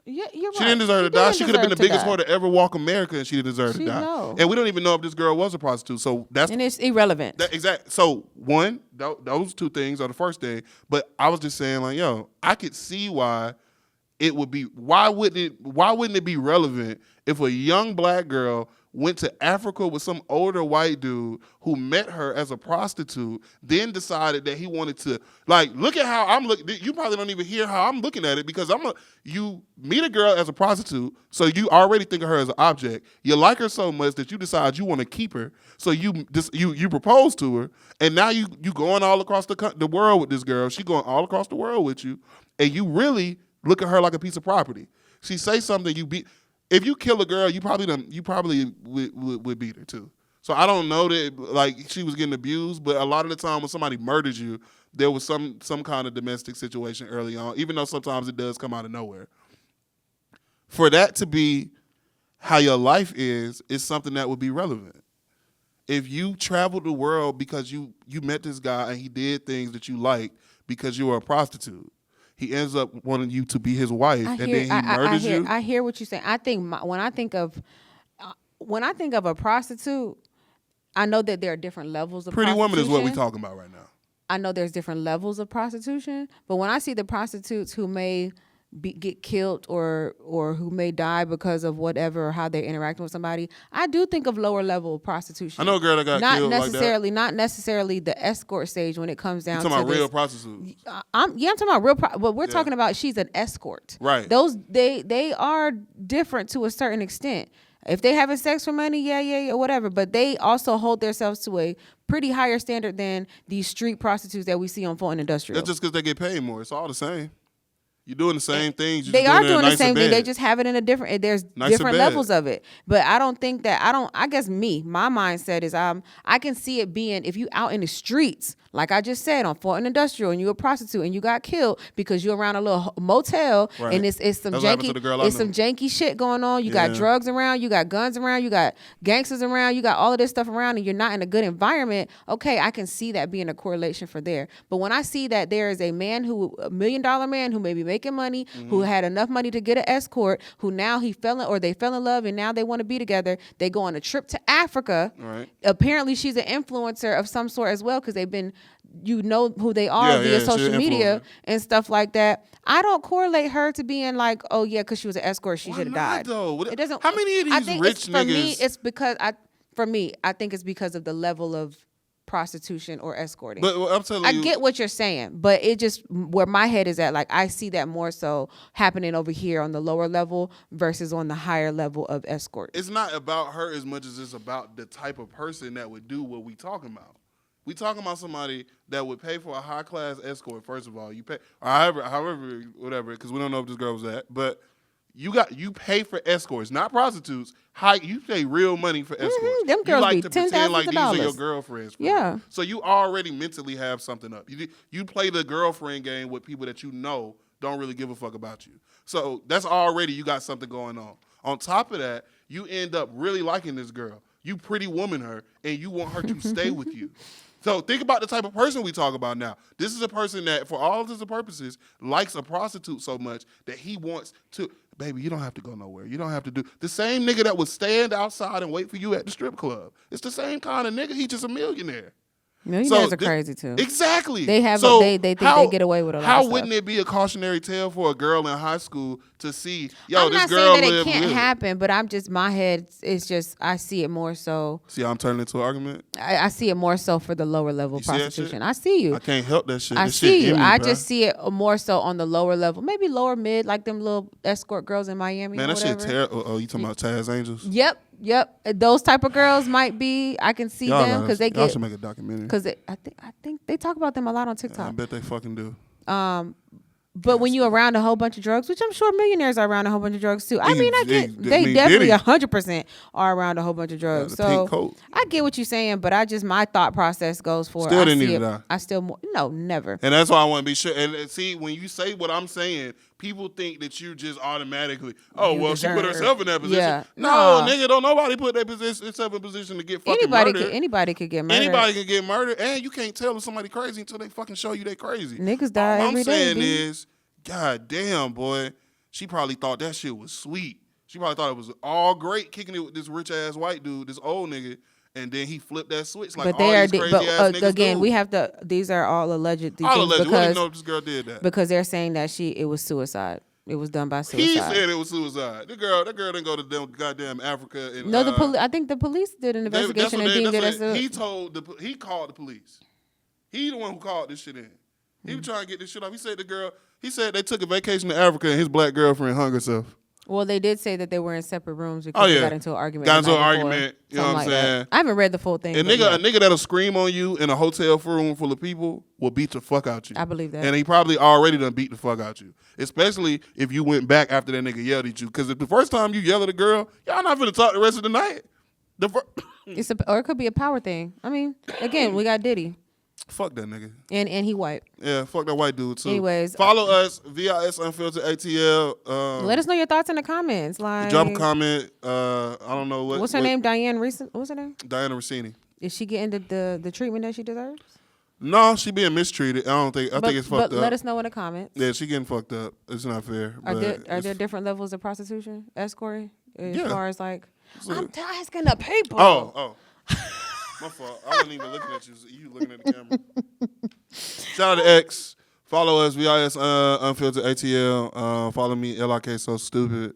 Yeah, you're right. She didn't deserve to die. She could have been the biggest whore to ever walk America, and she didn't deserve to die. No. And we don't even know if this girl was a prostitute. So and it's irrelevant. Exactly. So one, those two things are the first thing. But I was just saying, like, I could see why it would be. Why wouldn't it be relevant if a young black girl went to Africa with some older white dude who met her as a prostitute, then decided that he wanted to, like, look at how I'm looking. You probably don't even hear how I'm looking at it because you meet a girl as a prostitute, so you already think of her as an object. You like her so much that you decide you want to keep her, so you propose to her, and now you going all across the world with this girl. She going all across the world with you, and you really look at her like a piece of property. She say something, you beat. If you kill a girl, you probably would beat her too. So I don't know that like she was getting abused, but a lot of the time when somebody murders you, there was some kind of domestic situation early on, even though sometimes it does come out of nowhere. For that to be how your life is something that would be relevant. If you traveled the world because you met this guy and he did things that you liked because you were a prostitute, he ends up wanting you to be his wife, and then he murders you. I hear what you're saying. I think when I think of a prostitute, I know that there are different levels of Pretty prostitution. Woman is what we're talking about right now. I know there's different levels of prostitution, but when I see the prostitutes who may get killed or who may die because of whatever, or how they're interacting with somebody, I do think of lower level prostitution. I know a girl that got killed like that. Not necessarily the escort stage when it comes down to talking about real prostitutes. I'm talking about real. But we're talking about she's an escort. Right. Those they are different to a certain extent. If they having sex for money, yeah, whatever. But they also hold themselves to a pretty higher standard than these street prostitutes that we see on Fulton Industrial. That's just because they get paid more. It's all the same. You're doing the same things. They are doing the same thing. They just have it in a different. There's different levels of it. But I don't think that I guess my mindset is I can see it being if you out in the streets, like I just said on Fulton Industrial, and you a prostitute and you got killed because you're around a little motel and it's some janky shit going on. You got drugs around, you got guns around, you got gangsters around, you got all of this stuff around, and you're not in a good environment. Okay, I can see that being a correlation for there. But when I see that there is a man $1 million man who may be making money, who had enough money to get an escort, who now they fell in love and now they want to be together. They go on a trip to Africa. Right. Apparently she's an influencer of some sort as well because they've been, who they are via social media and stuff like that. I don't correlate her to being like, oh yeah, because she was an escort, she should have died. Though? It doesn't. How many of these rich niggas? For me, I think it's because of the level of prostitution or escorting. But I'm telling you, I get what you're saying, but it just where my head is at, like I see that more so happening over here on the lower level versus on the higher level of escort. It's not about her as much as it's about the type of person that would do what we talking about. We talking about somebody that would pay for a high class escort. First of all, you pay, or however, whatever, because we don't know if this girl was that, but you pay for escorts, not prostitutes. You pay real money for escorts. Them girls you like be to pretend like these are your $10,000. girlfriends. Yeah. So you already mentally have something up. You play the girlfriend game with people that you know don't really give a fuck about you. So that's already, you got something going on. On top of that, you end up really liking this girl. You pretty woman her, and you want her to stay with you. So think about the type of person we talk about now. This is a person that, for all intents and purposes, likes a prostitute so much that he wants to, baby, you don't have to go nowhere. You don't have to do. The same nigga that would stand outside and wait for you at the strip club. It's the same kind of nigga. He just a millionaire. Millionaires are crazy too. Exactly. They think they get away with a lot of stuff. How wouldn't it be a cautionary tale for a girl in high school to see, I'm this not girl saying that it can't happen, but my head is just, I see it more so. See how I'm turning into an argument? I see it more so for the lower level prostitution. I see you. I can't help that shit. I see you. I just see it more so on the lower level, maybe lower mid, like them little escort girls in Miami. Man, that shit terrible. Oh, you talking about Taz Angels? Yep. Those type of girls might be. I can see them because they get. Y'all should make a documentary. Because I think they talk about them a lot on TikTok. I bet they fucking do. But when you're around a whole bunch of drugs, which I'm sure millionaires are around a whole bunch of drugs too. I mean, they definitely 100% are around a whole bunch of drugs. So I get what you're saying, but my thought process goes for. Still didn't need to die. I still never. And that's why I want to be sure. And see, when you say what I'm saying, people think that you just automatically, she put herself in that position. Yeah. No, nigga, don't nobody put themselves in position to get fucking murdered. Anybody could get murdered. Anybody can get murdered, and you can't tell if somebody crazy until they fucking show you they crazy. Niggas die every day. All I'm saying is, God damn, boy, she probably thought that shit was sweet. She probably thought it was all great kicking it with this rich ass white dude, this old nigga, and then he flipped that switch like all these crazy ass niggas again, do. we have to. These are all alleged. All alleged. We don't even know if this girl did that because they're saying that it was suicide. It was done by suicide. He said it was suicide. That girl didn't go to goddamn Africa. And, no, I think the police did an investigation and deemed it as he called the police. He the one who called this shit in. He was trying to get this shit off. He said they took a vacation to Africa and his black girlfriend hung herself. Well, they did say that they were in separate rooms because they got into an argument. You know what I'm saying? I haven't read the full thing. A nigga that'll scream on you in a hotel room full of people will beat the fuck out you. I believe that. And he probably already done beat the fuck out you. Especially if you went back after that nigga yelled at you. Because if the first time you yell at a girl, y'all not finna talk the rest of the night. Or it could be a power thing. I mean, again, we got Diddy. Fuck that nigga. And he white. Yeah, fuck that white dude too. Anyways. Follow us, VIS Unfiltered ATL. Let us know your thoughts in the comments. Like, drop a comment. I don't know what. What's her name? Dianna What's her name? Dianna Russini. Is she getting the treatment that she deserves? No, she being mistreated. I think it's fucked up. But let us know in the comments. Yeah, she getting fucked up. It's not fair. Are there different levels of prostitution, escorting? As far as like, I'm asking the people. Oh. My fault. I wasn't even looking at you. You looking at the camera. Shout out to X. Follow us, VIS Unfiltered ATL. Follow me, LIK So Stupid.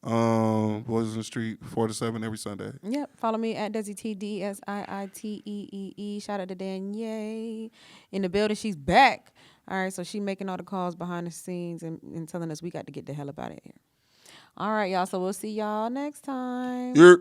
Boys in the Street, 4 to 7 every Sunday. Yep. Follow me at Desi T DSIITEEE. Shout out to Danielle in the building. She's back. All right, so she making all the calls behind the scenes and telling us we got to get the hell up out of here. All right, y'all. So we'll see y'all next time. Yep.